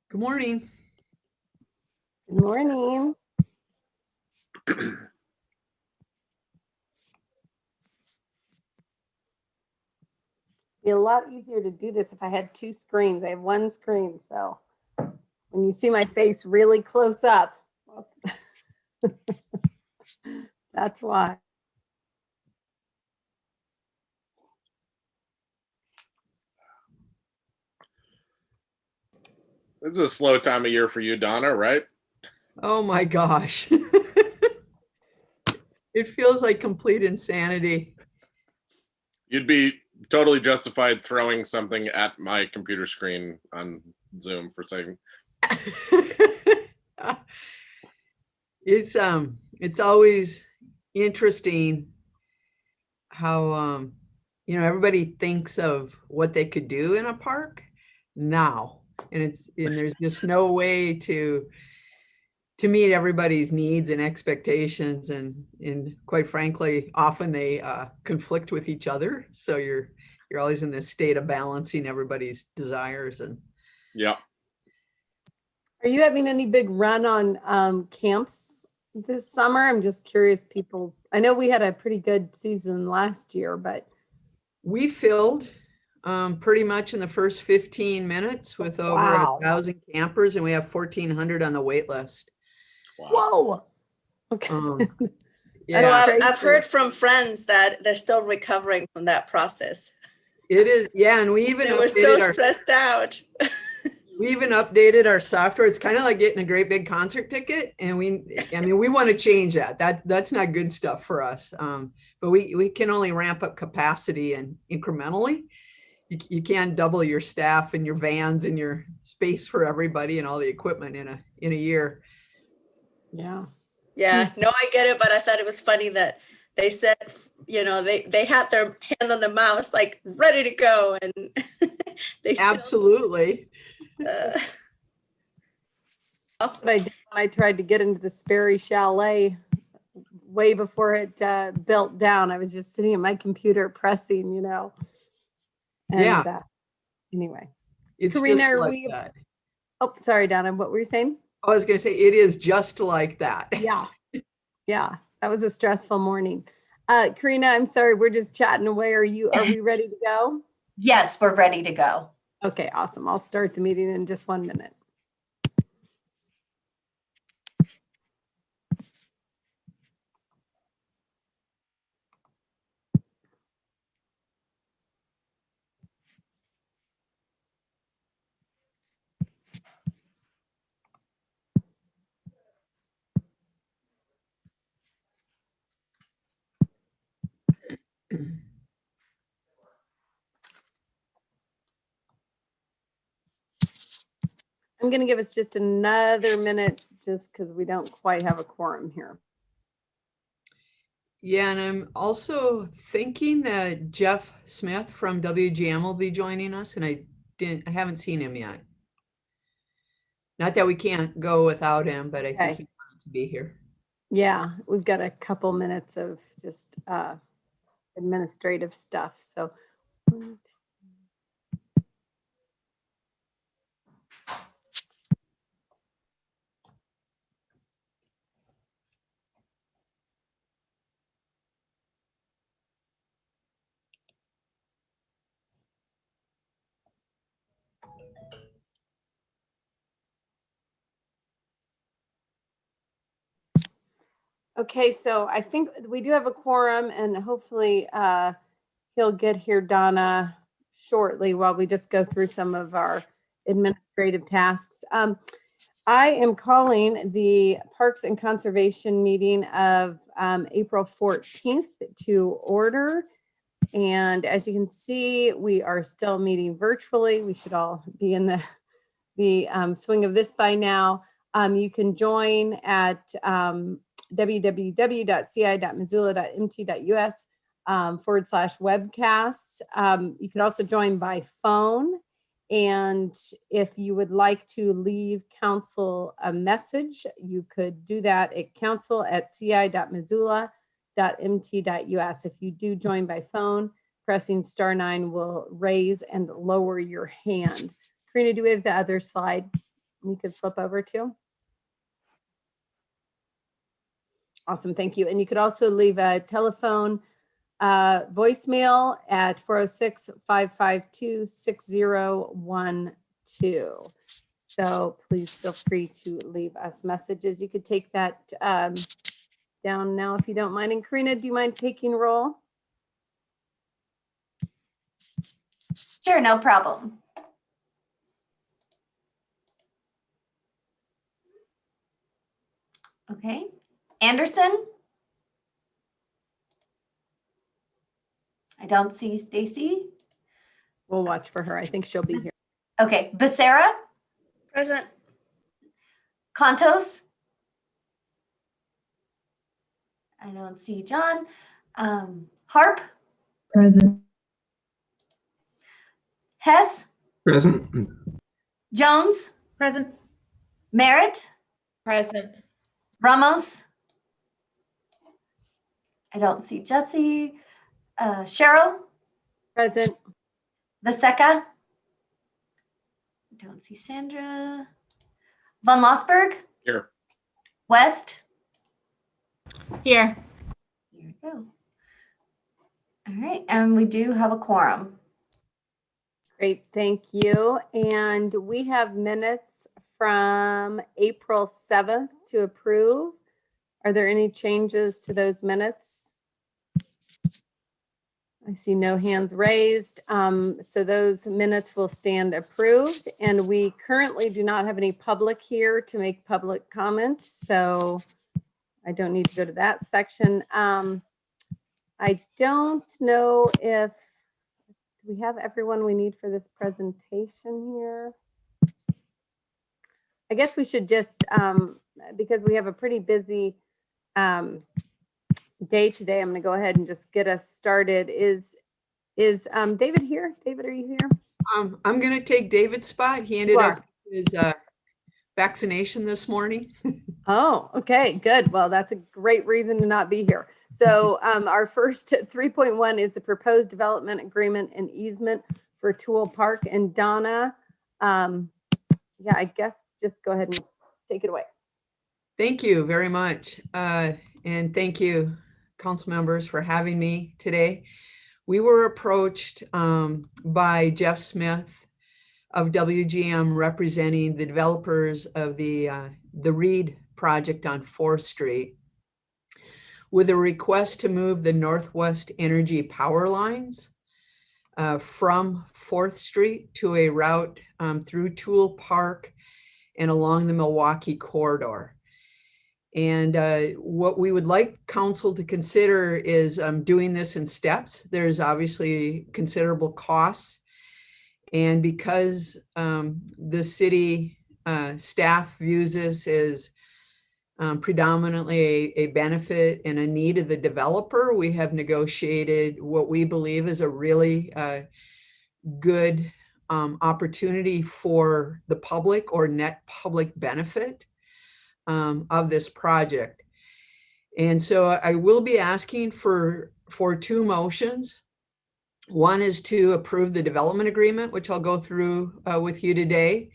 Good morning. Good morning. Be a lot easier to do this if I had two screens. I have one screen, so when you see my face really close up, that's why. This is a slow time of year for you, Donna, right? Oh my gosh. It feels like complete insanity. You'd be totally justified throwing something at my computer screen on Zoom for saying. It's always interesting how everybody thinks of what they could do in a park now, and there's just no way to meet everybody's needs and expectations, and quite frankly often they conflict with each other, so you're always in this state of balancing everybody's desires. And Yeah. Are you having any big run on camps this summer? I'm just curious. I know we had a pretty good season last year, but we filled pretty much in the first 15 minutes with over Wow. 1,000 campers, and we have 1,400 on the wait list. Wow. Whoa. Okay. Yeah, Well, I've heard from friends that they're still recovering from that process. it is. Yeah, and we even They were so updated stressed out. we even updated our software. It's kind of like getting a great big concert ticket, and we want to change that. That's not good stuff for us. But we can only ramp up capacity and incrementally. You can't double your staff and your vans and your space for everybody and all the equipment in a year. Yeah. Yeah, no, I get it, but I thought it was funny that they said, they had their hand on the mouse, like ready to go, and they still, Absolutely. What I did when I tried to get into the Sperry Chalet way before it built down, I was just sitting at my computer pressing, And, Yeah. Anyway. It's Karina, just are like we- that. Oh, sorry, Donna. What were you saying? I was going to say, it is just like that. Yeah. Yeah. That was a stressful morning. Karina, I'm sorry. We're just chatting away. Are we ready to go? Yes, we're ready to go. Okay, awesome. I'll start the meeting in just 1 minute. I'm going to give us just another minute just because we don't quite have a quorum here. Yeah, and I'm also thinking that Jeff Smith from WGM will be joining us, and I haven't seen him yet. Not that we can't go without him, but I think he wanted to be here. Yeah, we've got a couple minutes of just administrative stuff. So, okay, so I think we do have a quorum, and hopefully he'll get here, Donna, shortly while we just go through some of our administrative tasks. I am calling the Parks and Conservation meeting of April 14th to order. And as you can see, we are still meeting virtually. We should all be in the swing of this by now. You can join at www.ci.missoula.mt.us /webcasts. You could also join by phone. And if you would like to leave council a message, you could do that at council@ci.missoula.mt.us. If you do join by phone, pressing *9 will raise and lower your hand. Karina, do we have the other slide you could flip over to. Awesome, thank you. And you could also leave a telephone voicemail at 406-552-6012. So please feel free to leave us messages. You could take that down now if you don't mind. And Karina, do you mind taking roll? Sure, no problem. Okay. Anderson? I don't see Stacy. We'll watch for her. I think she'll be here. Okay. Becerra? Present. Contos? I don't see John. Harp? Present. Hess? Present. Jones? Present. Merritt? Present. Ramos? I don't see Jesse. Cheryl? Present. Vaseca? Don't see Sandra. Von Lossberg? Here. West? Here. Here we go. All right, and we do have a quorum. Great, thank you. And we have minutes from April 7th to approve. Are there any changes to those minutes? I see no hands raised. So those minutes will stand approved. And we currently do not have any public here to make public comment. So I don't need to go to that section. I don't know if we have everyone we need for this presentation here. I guess we should just, because we have a pretty busy day today, I'm going to go ahead and just get us started. Is David here? David, are you here? I'm going to take David's spot. He ended You up are. his vaccination this morning. Oh, okay, good. Well, that's a great reason to not be here. So our first 3.1 is the proposed development agreement and easement for Toole Park. And Donna, yeah, I guess just go ahead and take it away. Thank you very much. And thank you, council members, for having me today. We were approached by Jeff Smith of WGM, representing the developers of the Reed project on 4th Street, with a request to move the Northwest Energy power lines from 4th Street to a route through Toole Park and along the Milwaukee corridor. And what we would like council to consider is doing this in steps. There's obviously considerable costs. And because the city staff views this as predominantly a benefit and a need of the developer, we have negotiated what we believe is a really good opportunity for the public or net public benefit of this project. And so I will be asking for 2 motions. One is to approve the development agreement, which I'll go through with you today.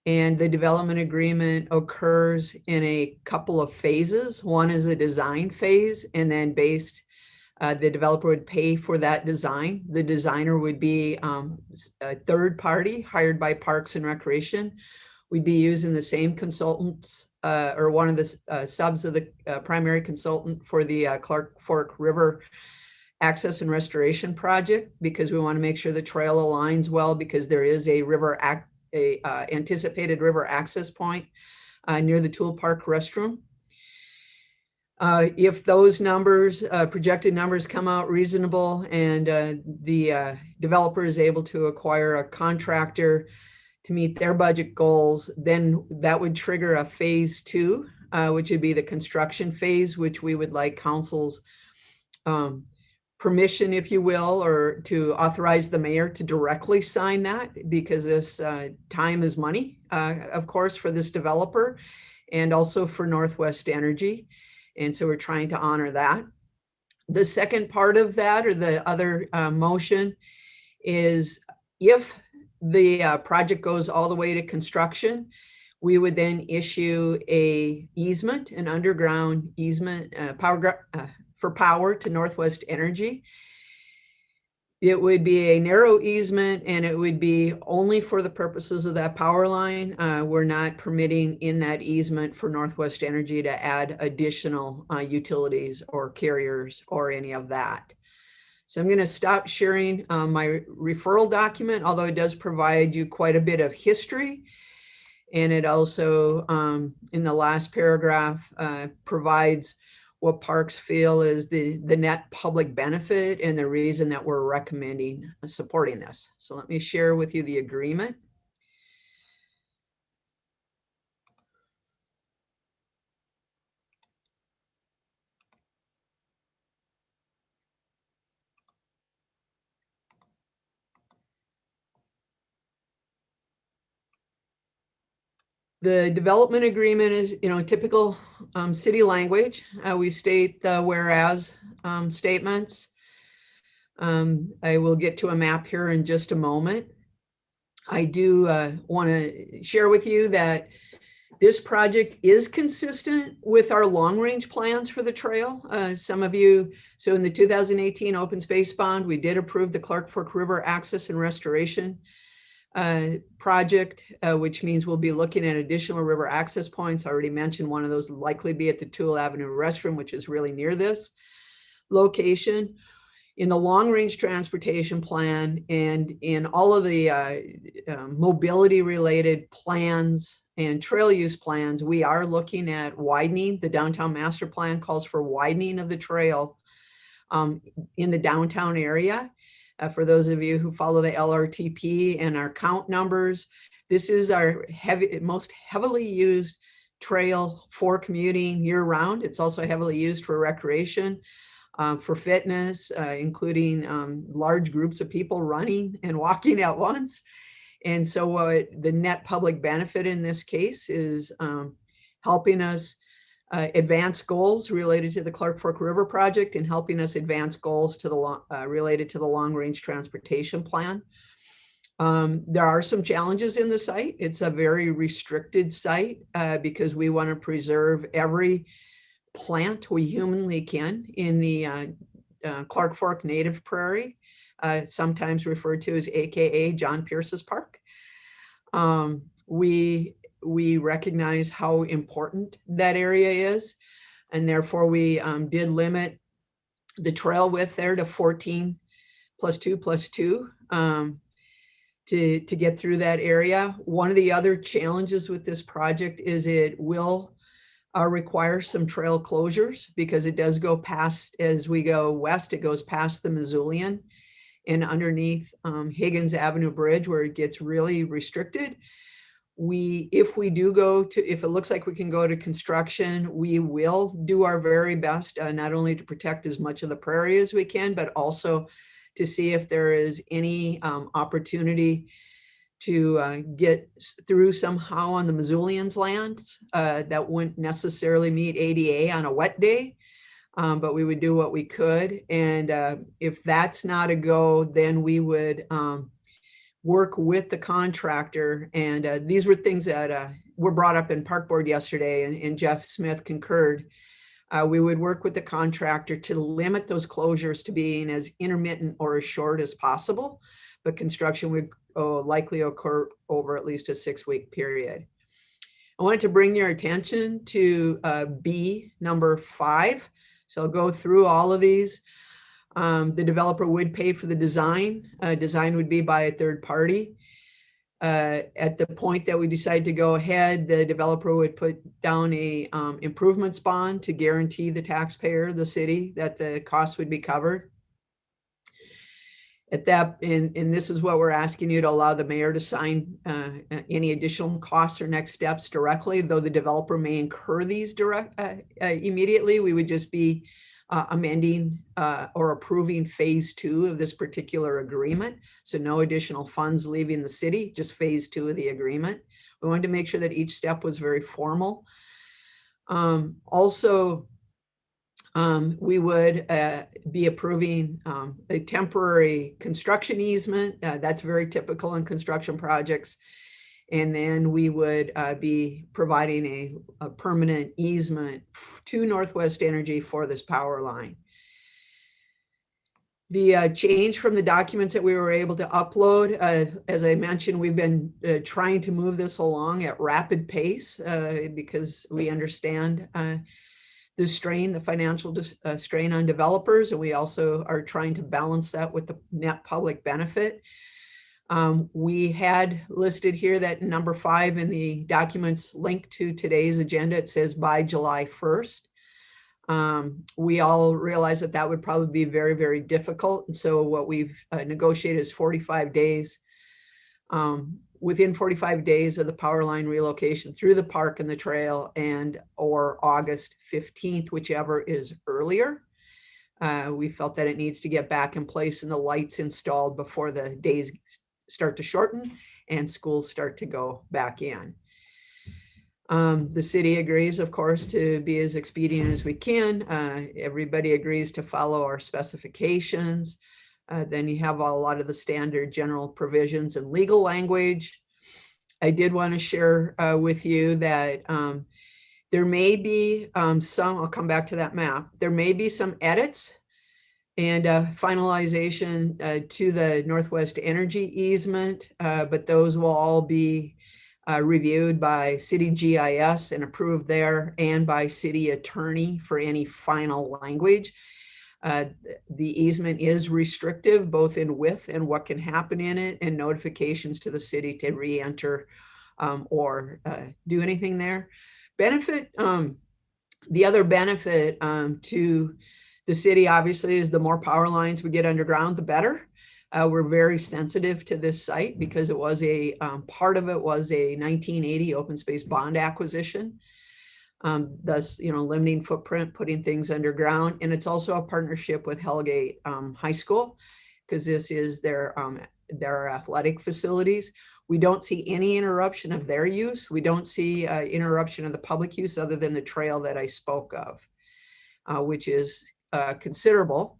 And the development agreement occurs in a couple of phases. One is the design phase, and then the developer would pay for that design. The designer would be a third party hired by Parks and Recreation. We'd be using the same consultants or one of the subs of the primary consultant for the Clark Fork River Access and Restoration Project, because we want to make sure the trail aligns well, because there is a anticipated river access point near the Toole Park restroom. If those numbers, projected numbers, come out reasonable and the developer is able to acquire a contractor to meet their budget goals, then that would trigger a phase 2, which would be the construction phase, which we would like council's permission, if you will, or to authorize the mayor to directly sign that, because this time is money, of course, for this developer and also for Northwest Energy. And so we're trying to honor that. The second part of that, or the other motion, is if the project goes all the way to construction, We would then issue a easement, an underground easement, for power to Northwest Energy. It would be a narrow easement, and it would be only for the purposes of that power line. We're not permitting in that easement for Northwest Energy to add additional utilities or carriers or any of that. So I'm going to stop sharing my referral document, although it does provide you quite a bit of history. And it also, in the last paragraph, provides what Parks feel is the net public benefit and the reason that we're recommending supporting this. So let me share with you the agreement. The development agreement is, typical city language. We state the whereas statements. I will get to a map here in just a moment. I do want to share with you that this project is consistent with our long-range plans for the trail. Some of you, so in the 2018 open space bond, we did approve the Clark Fork River Access and Restoration project, which means we'll be looking at additional river access points. I already mentioned one of those will likely be at the Toole Avenue restroom, which is really near this location. In the long-range transportation plan and in all of the mobility-related plans and trail use plans, we are looking at widening. The downtown master plan calls for widening of the trail in the downtown area. For those of you who follow the LRTP and our count numbers, this is our most heavily used trail for commuting year-round. It's also heavily used for recreation. For fitness, including large groups of people running and walking at once. And so the net public benefit in this case is helping us advance goals related to the Clark Fork River project and helping us advance goals to the related to the long-range transportation plan. There are some challenges in the site. It's a very restricted site because we want to preserve every plant we humanly can in the Clark Fork Native Prairie, sometimes referred to as AKA John Pierce's Park. We recognize how important that area is, and therefore we did limit the trail width there to 14 plus 2 plus 2 to get through that area. One of the other challenges with this project is it will require some trail closures because it does go past, as we go west, it goes past the Missoulian and underneath Higgins Avenue Bridge where it gets really restricted. If we do go to, if it looks like we can go to construction, we will do our very best, not only to protect as much of the prairie as we can, but also to see if there is any opportunity to get through somehow on the Missoulian's lands that wouldn't necessarily meet ADA on a wet day, but we would do what we could. And if that's not a go, then we would work with the contractor. And these were things that were brought up in Park Board yesterday, and Jeff Smith concurred. We would work with the contractor to limit those closures to being as intermittent or as short as possible, but construction would likely occur over at least a 6-week period. I wanted to bring your attention to B number 5. So I'll go through all of these. The developer would pay for the design. Design would be by a third party. At the point that we decide to go ahead, the developer would put down a improvements bond to guarantee the taxpayer, the city, that the costs would be covered. At that, and this is what we're asking you to allow the mayor to sign any additional costs or next steps directly, though the developer may incur these immediately. We would just be amending or approving phase 2 of this particular agreement. So no additional funds leaving the city, just phase 2 of the agreement. We wanted to make sure that each step was very formal. Also, we would be approving a temporary construction easement. That's very typical in construction projects. And then we would be providing a permanent easement to Northwest Energy for this power line. The change from the documents that we were able to upload, as I mentioned, we've been trying to move this along at rapid pace because we understand the strain, the financial strain on developers, and we also are trying to balance that with the net public benefit. We had listed here that number 5 in the documents linked to today's agenda, it says by July 1st. We all realize that that would probably be very, very difficult. And so what we've negotiated is 45 days. Within 45 days of the power line relocation through the park and the trail, and or August 15th, whichever is earlier. We felt that it needs to get back in place and the lights installed before the days start to shorten and schools start to go back in. The city agrees, of course, to be as expedient as we can. Everybody agrees to follow our specifications. Then you have a lot of the standard general provisions and legal language. I did want to share with you that there may be some, I'll come back to that map, there may be some edits and finalization to the Northwest Energy easement, but those will all be reviewed by city GIS and approved there, and by city attorney for any final language. The easement is restrictive both in width and what can happen in it, and notifications to the city to re-enter or do anything there. Benefit, the other benefit to the city obviously is the more power lines we get underground, the better. We're very sensitive to this site because it was part of it was a 1980 open space bond acquisition. Thus, limiting footprint, putting things underground. And it's also a partnership with Hellgate High School because this is their athletic facilities. We don't see any interruption of their use. We don't see interruption of the public use other than the trail that I spoke of, which is considerable.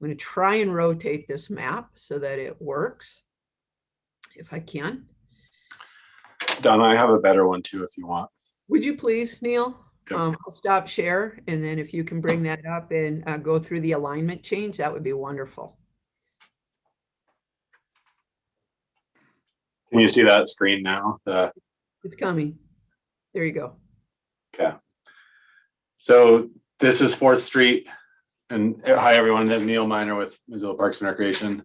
I'm going to try and rotate this map so that it works, if I can. Donna, I have a better one too, if you want. Would you please, Neil? Yep. I'll stop share, and then if you can bring that up and go through the alignment change, that would be wonderful. Can you see that screen now? It's coming. There you go. Okay. So this is 4th Street. And hi, everyone. This is Neil Miner with Missoula Parks and Recreation.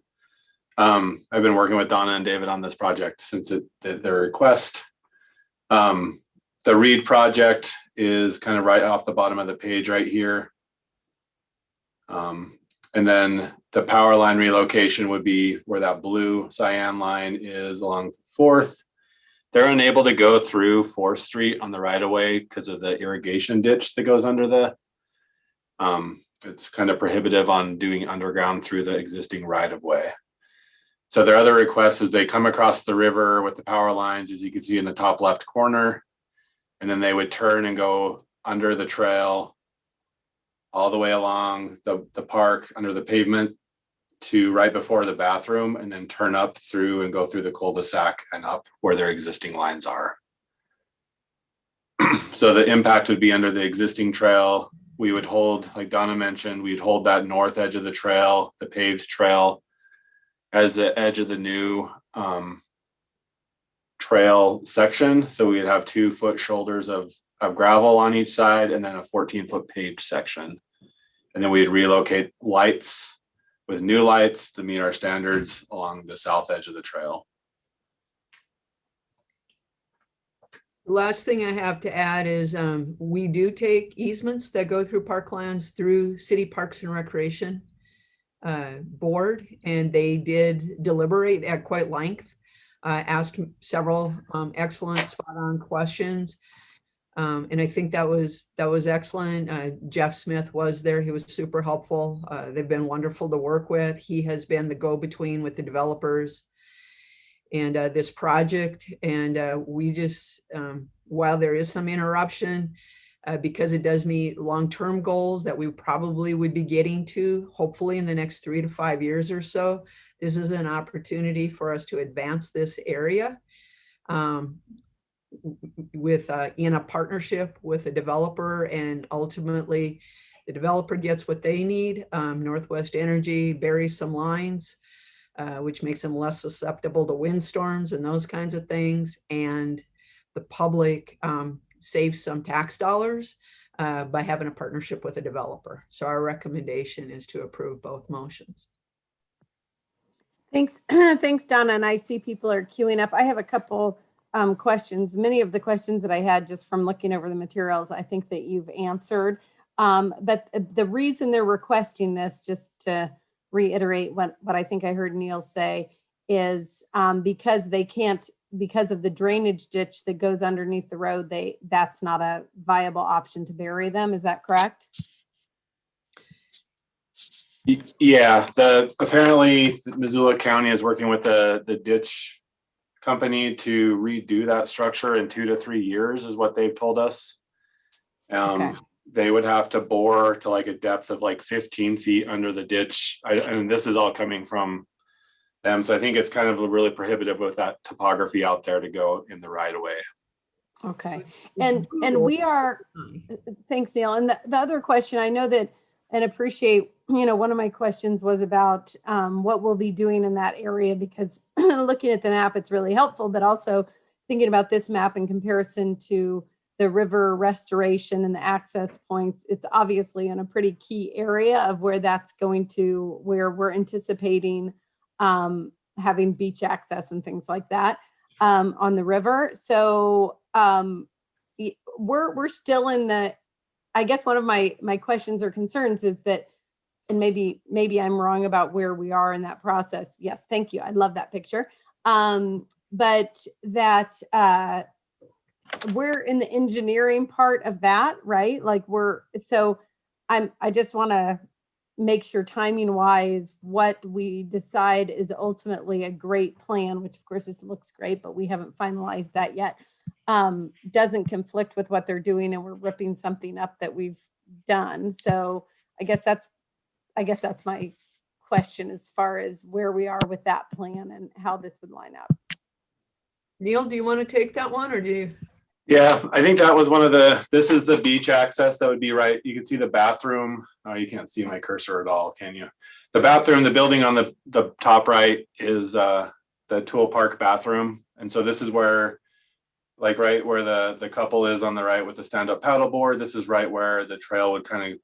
I've been working with Donna and David on this project since their request. The Reed project is kind of right off the bottom of the page right here. And then the power line relocation would be where that blue cyan line is along 4th. They're unable to go through 4th Street on the right of way because of the irrigation ditch that goes under the, it's kind of prohibitive on doing underground through the existing right of way. So their other request is they come across the river with the power lines, as you can see in the top left corner, and then they would turn and go under the trail all the way along the park under the pavement to right before the bathroom, and then turn up through and go through the cul-de-sac and up where their existing lines are. So the impact would be under the existing trail. We would hold, like Donna mentioned, we'd hold that north edge of the trail, the paved trail, as the edge of the new trail section. So we'd have 2-foot shoulders of gravel on each side, and then a 14-foot paved section. And then we'd relocate lights with new lights to meet our standards along the south edge of the trail. The last thing I have to add is we do take easements that go through parklands through City Parks and Recreation Board, and they did deliberate at quite length, asked several excellent spot-on questions. And I think that was excellent. Jeff Smith was there. He was super helpful. They've been wonderful to work with. He has been the go-between with the developers and this project. And we just, while there is some interruption, because it does meet long-term goals that we probably would be getting to, hopefully in the next 3 to 5 years or so, this is an opportunity for us to advance this area. with in a partnership with a developer, and ultimately the developer gets what they need. Northwest Energy buries some lines, which makes them less susceptible to windstorms and those kinds of things. And the public saves some tax dollars by having a partnership with a developer. So our recommendation is to approve both motions. Thanks, thanks, Donna. And I see people are queuing up. I have a couple questions. Many of the questions that I had just from looking over the materials, I think that you've answered. But the reason they're requesting this, just to reiterate what I think I heard Neil say, is because they can't, because of the drainage ditch that goes underneath the road, that's not a viable option to bury them. Is that correct? Yeah, apparently Missoula County is working with the ditch company to redo that structure in 2 to 3 years is what they've told us. Okay. They would have to bore to like a depth of like 15 feet under the ditch. And this is all coming from them. So I think it's kind of really prohibitive with that topography out there to go in the right of way. Okay. And we are, thanks, Neil. And the other question, I know that, and appreciate, one of my questions was about what we'll be doing in that area, because looking at the map, it's really helpful, but also thinking about this map in comparison to the river restoration and the access points, it's obviously in a pretty key area of where we're anticipating having beach access and things like that on the river. So we're still in the, I guess one of my questions or concerns is that, and maybe I'm wrong about where we are in that process. Yes, thank you. I love that picture. But that we're in the engineering part of that, right? Like I just want to make sure timing wise, what we decide is ultimately a great plan, which of course this looks great, but we haven't finalized that yet, doesn't conflict with what they're doing and we're ripping something up that we've done. So I guess that's my question as far as where we are with that plan and how this would line up. Neil, do you want to take that one, or do you? Yeah, I think that was this is the beach access that would be right. You can see the bathroom. Oh, you can't see my cursor at all, can you? The bathroom, the building on the top right is the Tool Park bathroom. And so this is where, like right where the couple is on the right with the stand-up paddleboard, this is right where the trail would kind of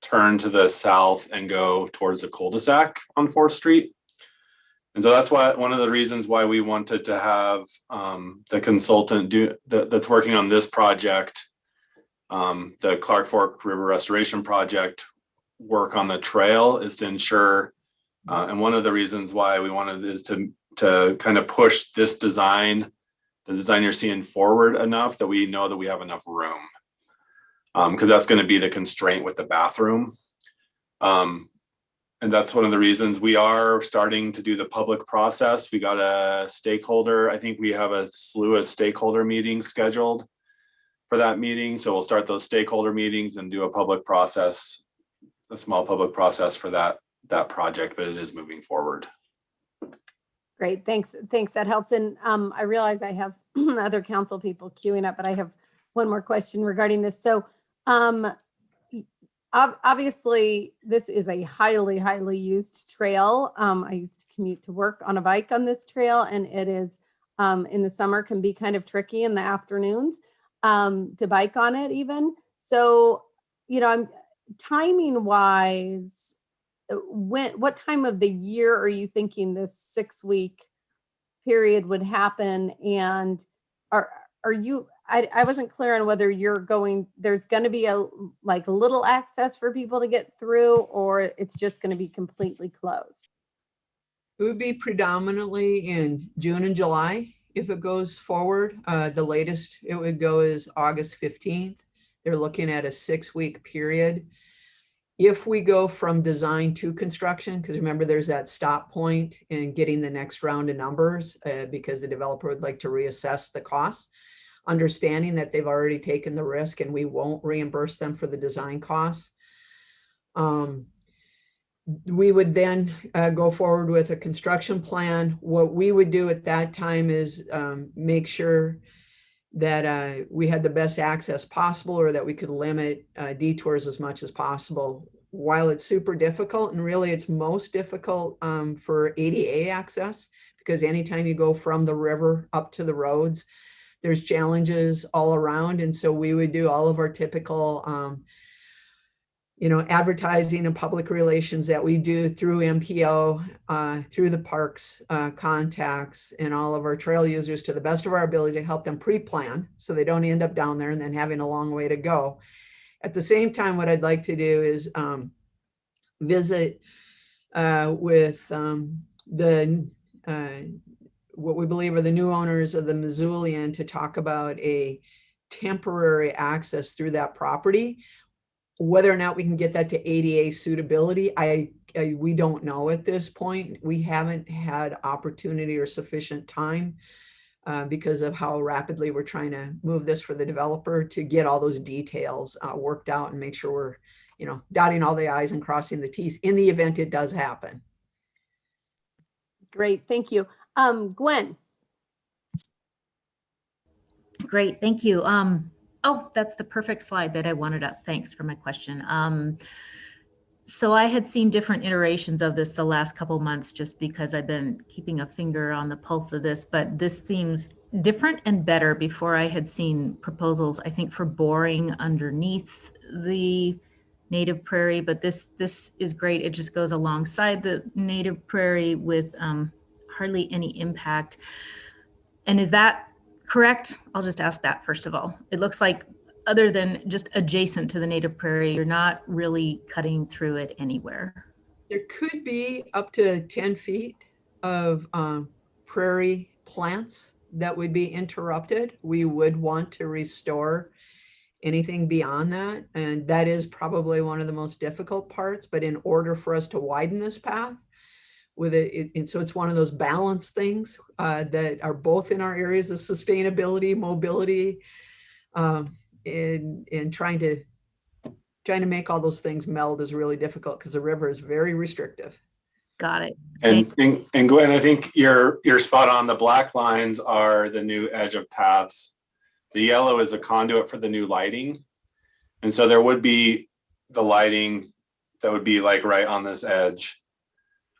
turn to the south and go towards the cul-de-sac on 4th Street. And so that's why one of the reasons why we wanted to have the consultant that's working on this project, the Clark Fork River Restoration Project, work on the trail is to ensure, and one of the reasons why we wanted is to kind of push this design, the design you're seeing forward enough that we know that we have enough room, because that's going to be the constraint with the bathroom. And that's one of the reasons we are starting to do the public process. We got a stakeholder. I think we have a slew of stakeholder meetings scheduled for that meeting. So we'll start those stakeholder meetings and do a public process, a small public process for that project, but it is moving forward. Great, thanks. That helps. And I realize I have other council people queuing up, but I have one more question regarding this. So obviously, this is a highly, highly used trail. I used to commute to work on a bike on this trail, and it is in the summer can be kind of tricky in the afternoons to bike on it even. So, I'm timing wise, what time of the year are you thinking this 6-week period would happen? And are you, I wasn't clear on whether there's going to be a little access for people to get through, or it's just going to be completely closed. It would be predominantly in June and July if it goes forward. The latest it would go is August 15th. They're looking at a 6-week period. If we go from design to construction, because remember there's that stop point in getting the next round of numbers, because the developer would like to reassess the costs, understanding that they've already taken the risk and we won't reimburse them for the design costs. we would then go forward with a construction plan. What we would do at that time is make sure that we had the best access possible, or that we could limit detours as much as possible. While it's super difficult, and really it's most difficult for ADA access, because anytime you go from the river up to the roads, there's challenges all around. And so we would do all of our typical advertising and public relations that we do through MPO, through the parks contacts, and all of our trail users, to the best of our ability, to help them pre-plan so they don't end up down there and then having a long way to go. At the same time, what I'd like to do is visit with what we believe are the new owners of the Missoulian, to talk about a temporary access through that property. Whether or not we can get that to ADA suitability, we don't know at this point. We haven't had opportunity or sufficient time because of how rapidly we're trying to move this for the developer, to get all those details worked out and make sure we're, dotting all the I's and crossing the T's in the event it does happen. Great, thank you. Gwen. Great, thank you. Oh, that's the perfect slide that I wanted up. Thanks for my question. So I had seen different iterations of this the last couple months, just because I've been keeping a finger on the pulse of this, but this seems different and better. Before, I had seen proposals, I think, for boring underneath the native prairie, but this is great. It just goes alongside the native prairie with hardly any impact. And is that correct? I'll just ask that first of all. It looks like, other than just adjacent to the native prairie, you're not really cutting through it anywhere. There could be up to 10 feet of prairie plants that would be interrupted. We would want to restore anything beyond that. And that is probably one of the most difficult parts. But in order for us to widen this path, and so it's one of those balance things that are both in our areas of sustainability, mobility, and trying to make all those things meld is really difficult, because the river is very restrictive. Got it. And Gwen, I think you're spot on. The black lines are the new edge of paths. The yellow is a conduit for the new lighting. And so there would be the lighting that would be like right on this edge.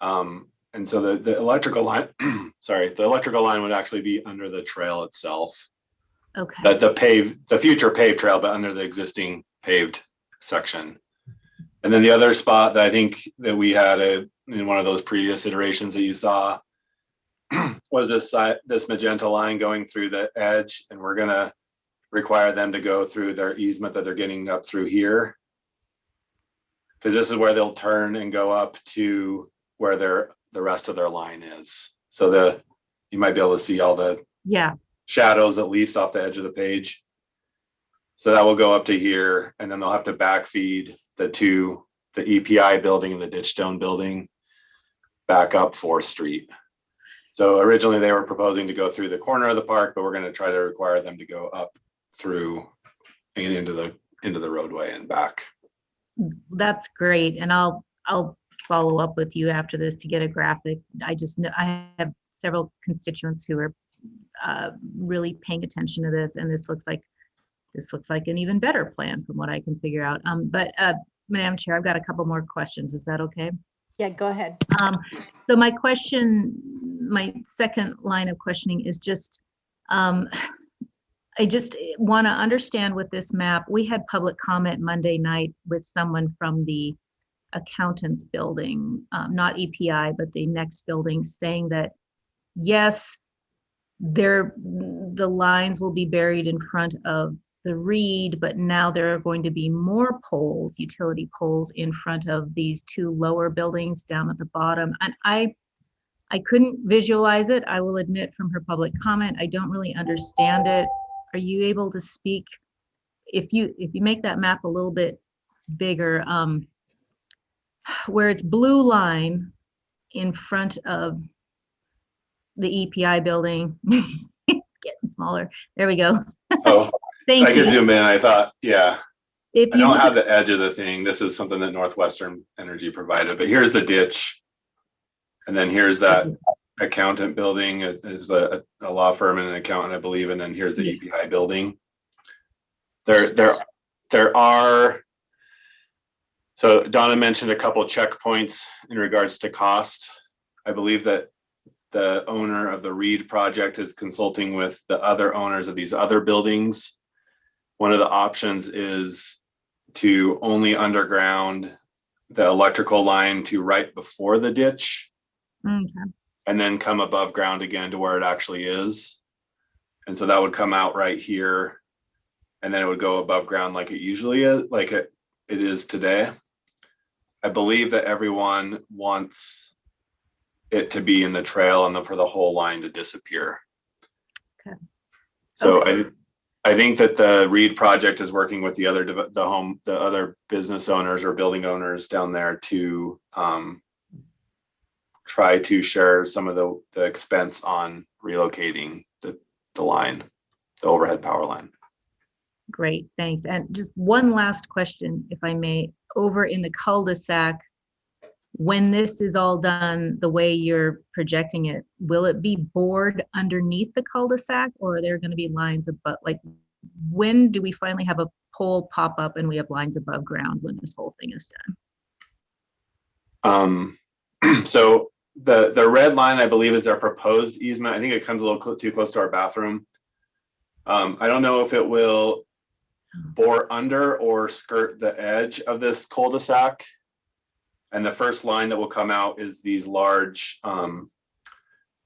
And so the electrical line, the electrical line would actually be under the trail itself. Okay. The future paved trail, but under the existing paved section. And then the other spot that I think that we had in one of those previous iterations that you saw was this magenta line going through the edge, and we're gonna require them to go through their easement that they're getting up through here, because this is where they'll turn and go up to where the rest of their line is. So you might be able to see all the shadows, at least off the edge of the page. So that will go up to here, and then they'll have to backfeed the EPI building and the Ditchstone building back up 4th Street. So originally they were proposing to go through the corner of the park, but we're going to try to require them to go up through and into the roadway and back. That's great. And I'll follow up with you after this to get a graphic. I just know I have several constituents who are really paying attention to this, and this looks like an even better plan from what I can figure out. But Madam Chair, I've got a couple more questions. Is that okay? Yeah, go ahead. So my second line of questioning is just, I just want to understand with this map. We had public comment Monday night with someone from the accountants building, not EPI, but the next building, saying that yes, the lines will be buried in front of the reed, but now there are going to be more poles, utility poles, in front of these 2 lower buildings down at the bottom. And I couldn't visualize it. I will admit, from her public comment, I don't really understand it. Are you able to speak, if you make that map a little bit bigger, where it's blue line in front of the EPI building? It's getting smaller. There we go. Oh, Thank I you. could zoom in. I thought, yeah. if I you don't look have at, the edge of the thing. This is something that Northwestern Energy provided, but here's the ditch. And then here's that accountant building. It is a law firm and an accountant, I believe. And then here's the Yeah. EPI building. There are, so Donna mentioned a couple checkpoints in regards to cost. I believe that the owner of the Reed project is consulting with the other owners of these other buildings. One of the options is to only underground the electrical line to right before the ditch okay, and then come above ground again to where it actually is. And so that would come out right here and then it would go above ground like it usually is, like it is today. I believe that everyone wants it to be in the trail and for the whole line to disappear. Okay. So I think that the Reed project is working with the other business owners or building owners down there to try to share some of the expense on relocating the line, the overhead power line. great, thanks. And just one last question, if I may. Over in the cul-de-sac, when this is all done the way you're projecting it, will it be bored underneath the cul-de-sac, or are there going to be lines above? Like, when do we finally have a pole pop up and we have lines above ground when this whole thing is done? So the red line, I believe, is their proposed easement. I think it comes a little too close to our bathroom. I don't know if it will bore under or skirt the edge of this cul-de-sac. And the first line that will come out is these large,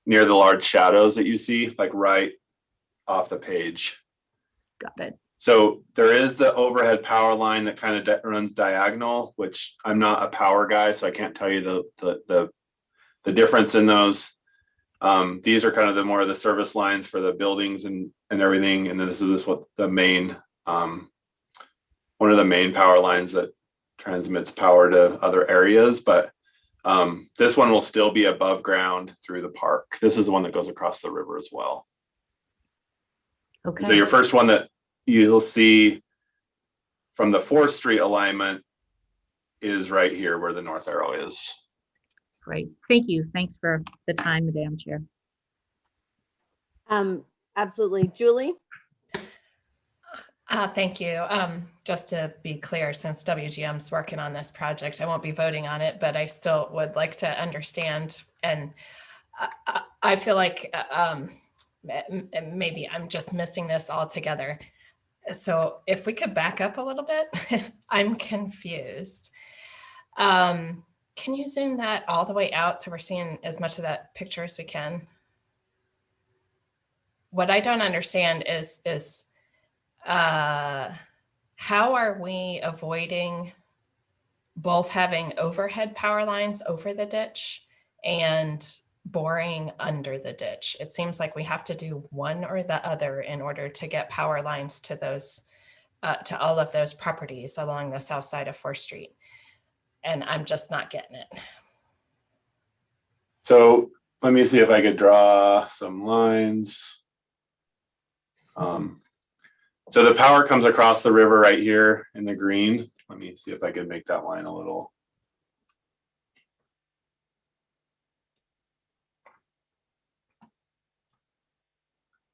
near the large shadows that you see, like right off the page. Got it. So there is the overhead power line that kind of runs diagonal, which I'm not a power guy, so I can't tell you the difference in those. These are kind of the more of the service lines for the buildings and everything. And then this is what the main, one of the main power lines that transmits power to other areas. But this one will still be above ground through the park. This is the one that goes across the river as well. Okay. So your first one that you'll see from the 4th Street alignment is right here where the north arrow is. Great. Thank you. Thanks for the time, Madam Chair. Absolutely. Julie? Thank you. Just to be clear, since WGM's working on this project, I won't be voting on it, but I still would like to understand. And I feel like maybe I'm just missing this altogether. So if we could back up a little bit, I'm confused. Can you zoom that all the way out so we're seeing as much of that picture as we can? What I don't understand is how are we avoiding both having overhead power lines over the ditch and boring under the ditch? It seems like we have to do one or the other in order to get power lines to those, to all of those properties along the south side of 4th Street. And I'm just not getting it. So let me see if I could draw some lines. So the power comes across the river right here in the green. Let me see if I can make that line a little.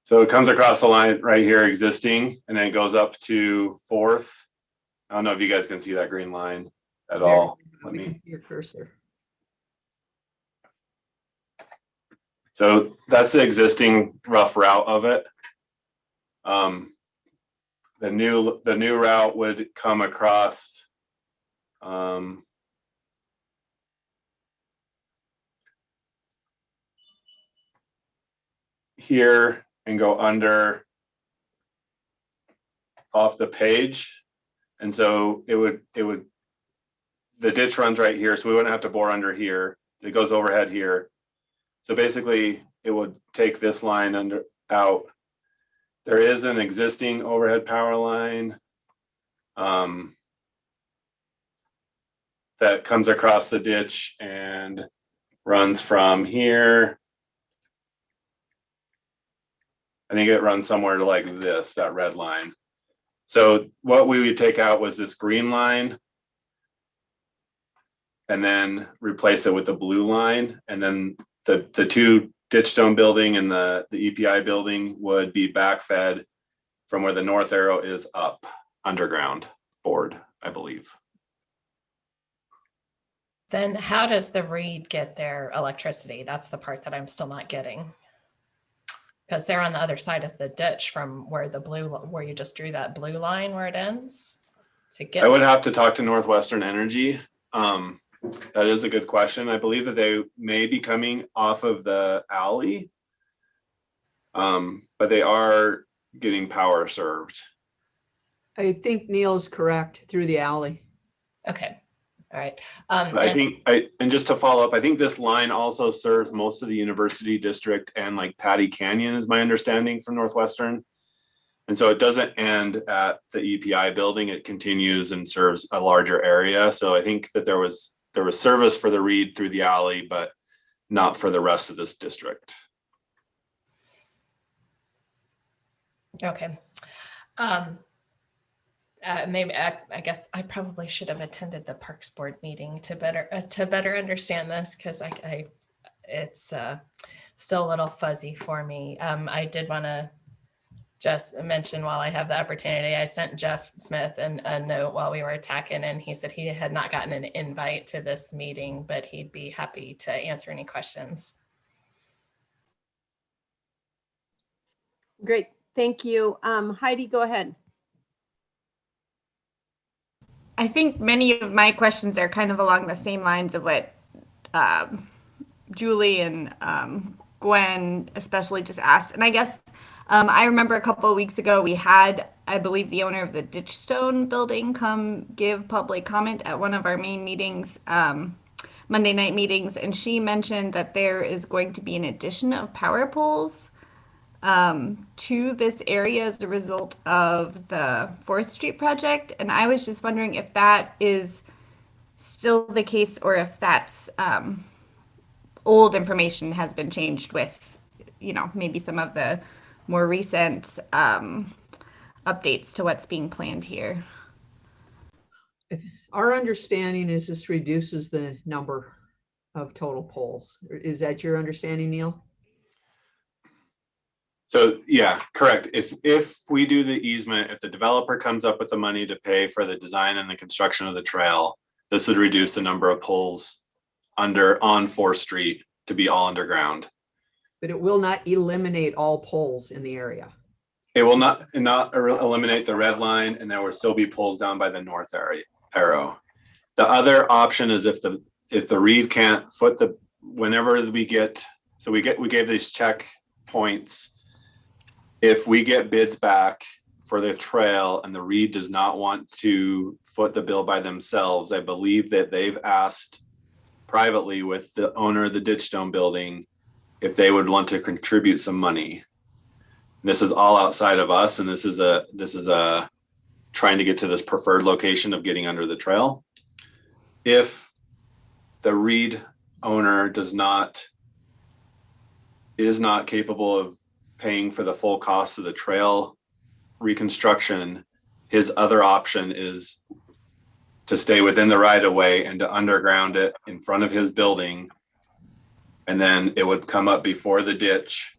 So it comes across the line right here existing, and then it goes up to 4th. I don't know if you guys can see that green line at all. Let We can me. see your cursor. So that's the existing rough route of it. The new route would come across here and go under off the page. And so it would the ditch runs right here, so we wouldn't have to bore under here. It goes overhead here. So basically it would take this line out. There is an existing overhead power line that comes across the ditch and runs from here. I think it runs somewhere to like this, that red line. So what we would take out was this green line and then replace it with the blue line. And then the two Ditchstone building and the EPI building would be backfed from where the north arrow is up underground board, I believe. Then how does the Reed get their electricity? That's the part that I'm still not getting. Because they're on the other side of the ditch from where where you just drew that blue line where it ends. To get I would have to talk to Northwestern Energy. That is a good question. I believe that they may be coming off of the alley, but they are getting power served. I think Neil's correct, through the alley. Okay. All right. But I think and just to follow up, I think this line also serves most of the University District and like Patty Canyon is my understanding from Northwestern. And so it doesn't end at the EPI building, it continues and serves a larger area. So I think that there was service for the Reed through the alley, but not for the rest of this district. Okay. Maybe I guess I probably should have attended the Parks Board meeting to better understand this, because it's still a little fuzzy for me. I did want to just mention, while I have the opportunity, I sent Jeff Smith a note while we were attacking, and he said he had not gotten an invite to this meeting, but he'd be happy to answer any questions. Great, thank you. Heidi, go ahead. I think many of my questions are kind of along the same lines of what Julie and Gwen especially just asked. And I guess I remember a couple of weeks ago we had, I believe, the owner of the Ditchstone building come give public comment at one of our main meetings, Monday night meetings, and she mentioned that there is going to be an addition of power poles to this area as a result of the 4th Street project. And I was just wondering if that is still the case, or if that's old information has been changed with, maybe some of the more recent updates to what's being planned here. Our understanding is this reduces the number of total poles. Is that your understanding, Neil? So yeah, correct. If we do the easement, if the developer comes up with the money to pay for the design and the construction of the trail, this would reduce the number of poles on 4th Street to be all underground. But it will not eliminate all poles in the area. It will not eliminate the red line, and there will still be poles down by the north arrow. The other option is if the Reed can't foot whenever we get, so we gave these check points. If we get bids back for the trail and the Reed does not want to foot the bill by themselves, I believe that they've asked privately with the owner of the Ditchstone building if they would want to contribute some money. This is all outside of us, and this is a trying to get to this preferred location of getting under the trail. If the Reed owner is not capable of paying for the full cost of the trail reconstruction, his other option is to stay within the right of way and to underground it in front of his building. And then it would come up before the ditch,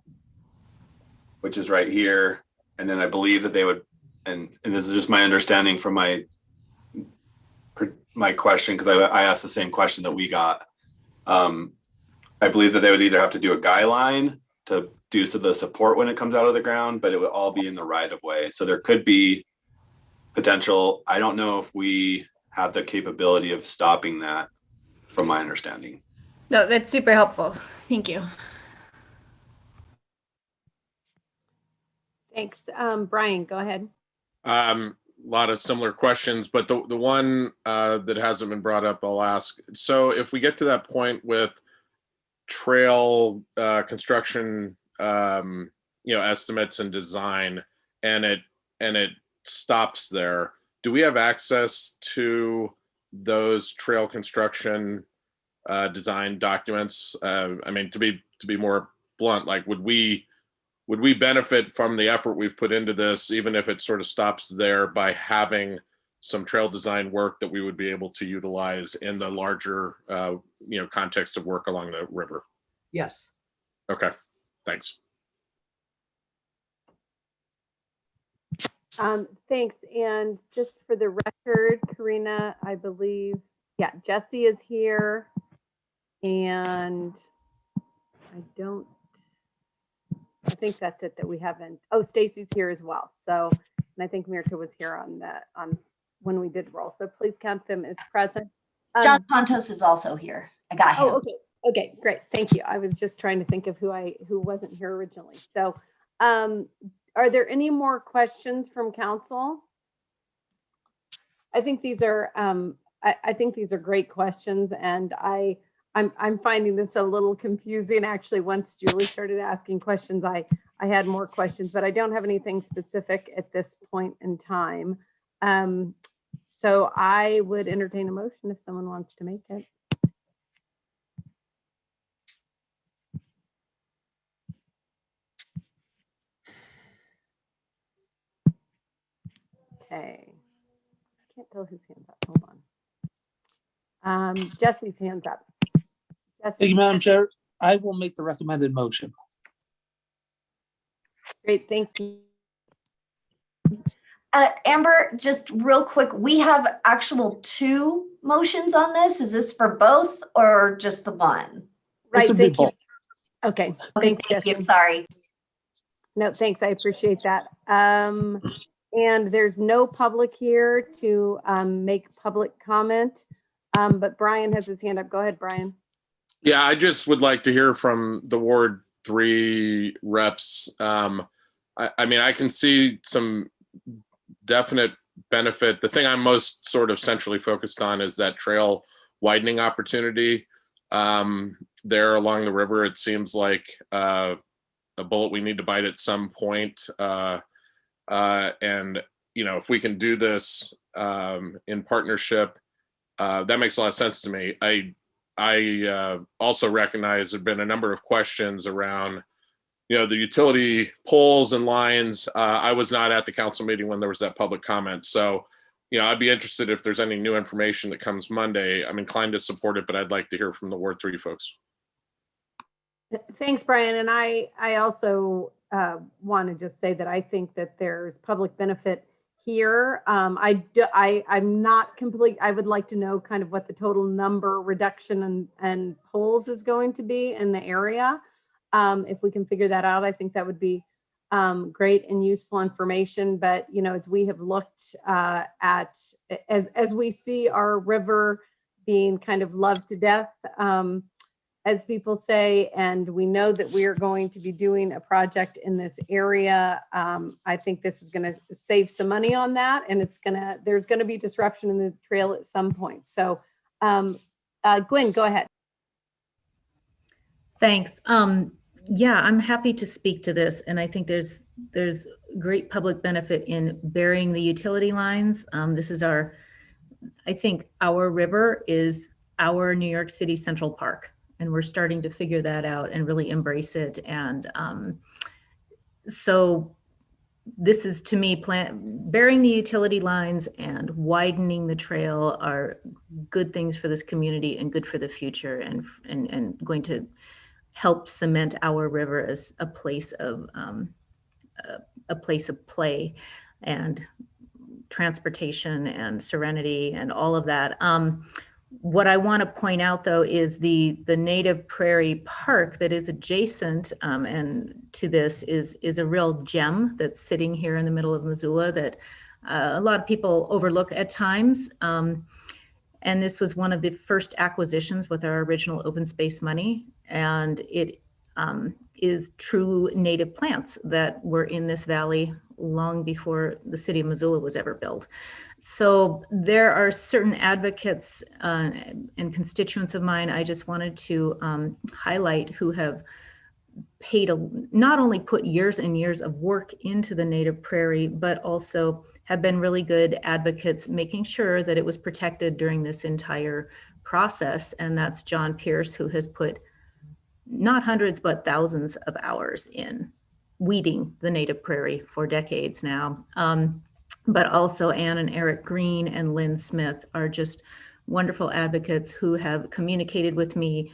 which is right here. And then I believe that they would, and this is just my understanding from my question, because I asked the same question that we got. I believe that they would either have to do a guy line to do the support when it comes out of the ground, but it would all be in the right of way. So there could be potential. I don't know if we have the capability of stopping that, from my understanding. No, that's super helpful. Thank you. Thanks. Brian, go ahead. A lot of similar questions, but the one that hasn't been brought up, I'll ask. So if we get to that point with trail construction, estimates and design, and it stops there, do we have access to those trail construction design documents? I mean, to be more blunt, like would we would we benefit from the effort we've put into this, even if it sort of stops there, by having some trail design work that we would be able to utilize in the larger, context of work along the river? Yes. Okay, thanks. Thanks. And just for the record, Karina, I believe, yeah, Jesse is here. And I think that's it that we haven't. Oh, Stacy's here as well. So, and I think Mirta was here on when we did roll. So please count them as present. John Contos is also here. I got him. Oh, okay. Okay, great. Thank you. I was just trying to think of who wasn't here originally. So, are there any more questions from council? I think these are I think these are great questions, and I'm finding this a little confusing. Actually, once Julie started asking questions, I had more questions, but I don't have anything specific at this point in time. So I would entertain a motion if someone wants to make it. Okay. I can't tell whose hands up. Hold on. Jesse's hands up. Jesse. Thank you, Madam Chair. I will make the recommended motion. Great, thank you. Amber, just real quick, we have actual 2 motions on this. Is this for both or just the one? Right, would be thank you. both. Okay, Okay, thanks, thank Jesse. you. Sorry. No, thanks, I appreciate that. And there's no public here to make public comment, but Brian has his hand up. Go ahead, Brian. Yeah, I just would like to hear from the Ward 3 reps. I mean, I can see some definite benefit. The thing I'm most sort of centrally focused on is that trail widening opportunity there along the river. It seems like a bullet we need to bite at some point. And, if we can do this in partnership, that makes a lot of sense to me. I also recognize there've been a number of questions around, the utility poles and lines. I was not at the council meeting when there was that public comment. So, I'd be interested if there's any new information that comes Monday. I'm inclined to support it, but I'd like to hear from the Ward 3 folks. Thanks, Brian. And I also want to just say that I think that there's public benefit here. I'm not complete. I would like to know kind of what the total number reduction and poles is going to be in the area. If we can figure that out, I think that would be great and useful information. But, as we have looked at, as we see our river being kind of loved to death, as people say, and we know that we are going to be doing a project in this area. I think this is going to save some money on that, and there's going to be disruption in the trail at some point. So, Gwen, go ahead. Thanks. Yeah, I'm happy to speak to this, and I think there's great public benefit in burying the utility lines. This is I think our river is our New York City Central Park. And we're starting to figure that out and really embrace it. And so this is, to me, burying the utility lines and widening the trail are good things for this community and good for the future, and going to help cement our river as a place of play and transportation and serenity and all of that. What I want to point out, though, is the native Prairie Park that is adjacent and to this is a real gem that's sitting here in the middle of Missoula that a lot of people overlook at times. And this was one of the first acquisitions with our original open space money. And it is true native plants that were in this valley long before the city of Missoula was ever built. So there are certain advocates and constituents of mine I just wanted to highlight who have not only put years and years of work into the native prairie, but also have been really good advocates making sure that it was protected during this entire process. And that's John Pierce, who has put not hundreds, but thousands of hours in weeding the native prairie for decades now. But also Ann and Eric Green and Lynn Smith are just wonderful advocates who have communicated with me,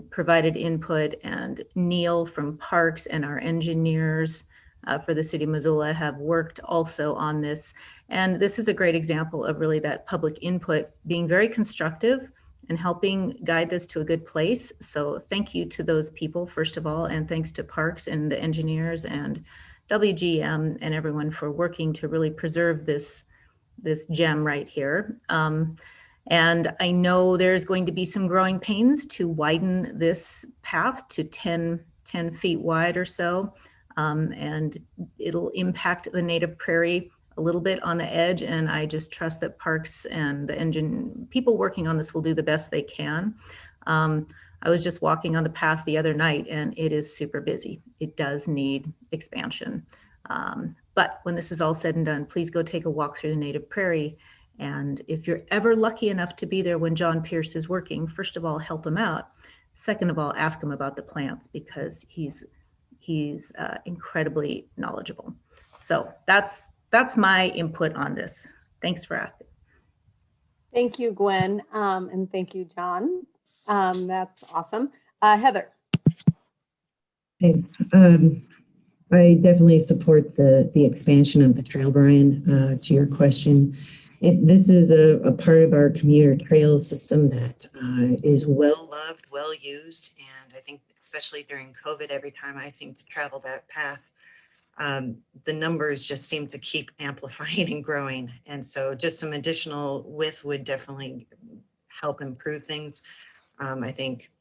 provided input, and Neil from Parks and our engineers for the city of Missoula have worked also on this. And this is a great example of really that public input being very constructive and helping guide this to a good place. So thank you to those people, first of all, and thanks to Parks and the engineers and WGM and everyone for working to really preserve this gem right here. And I know there's going to be some growing pains to widen this path to 10 feet wide or so. And it'll impact the native prairie a little bit on the edge. And I just trust that Parks and the people working on this will do the best they can. I was just walking on the path the other night and it is super busy. It does need expansion. But when this is all said and done, please go take a walk through the native prairie. And if you're ever lucky enough to be there when John Pierce is working, first of all, help him out. Second of all, ask him about the plants because he's incredibly knowledgeable. So that's my input on this. Thanks for asking. Thank you, Gwen, and thank you, John. That's awesome. Heather. Thanks. I definitely support the expansion of the trail, Brian. To your question, this is a part of our commuter trail system that is well loved, well used, and I think especially during COVID, every time I think to travel that path, the numbers just seem to keep amplifying and growing. And so just some additional width would definitely help improve things. I think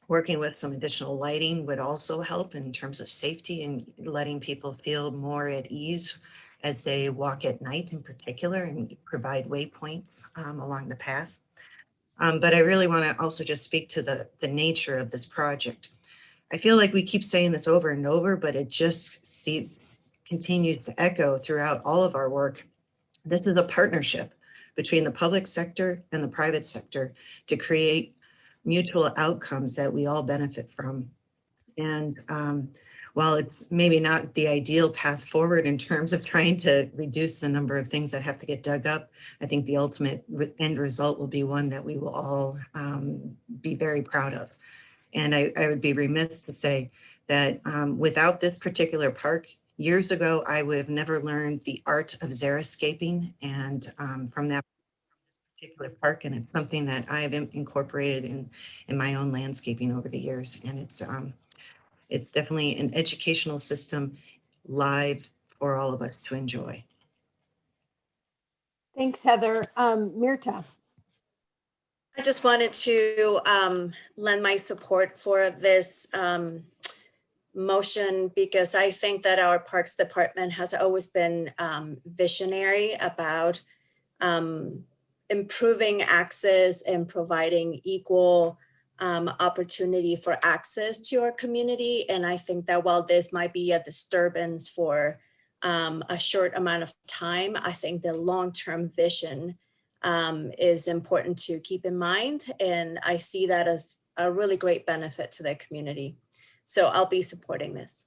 working with some additional lighting would also help in terms of safety and letting people feel more at ease as they walk at night in particular and provide waypoints along the path. But I really want to also just speak to the nature of this project. I feel like we keep saying this over and over, but it just continues to echo throughout all of our work. This is a partnership between the public sector and the private sector to create mutual outcomes that we all benefit from. And while it's maybe not the ideal path forward in terms of trying to reduce the number of things that have to get dug up, I think the ultimate end result will be one that we will all be very proud of. And I would be remiss to say that without this particular park, years ago, I would have never learned the art of xeriscaping and from that particular park, and it's something that I have incorporated in my own landscaping over the years, and it's definitely an educational system live for all of us to enjoy. Thanks, Heather. Mirta. I just wanted to lend my support for this motion because I think that our Parks Department has always been visionary about improving access and providing equal opportunity for access to our community. And I think that while this might be a disturbance for a short amount of time, I think the long-term vision is important to keep in mind. And I see that as a really great benefit to the community. So I'll be supporting this.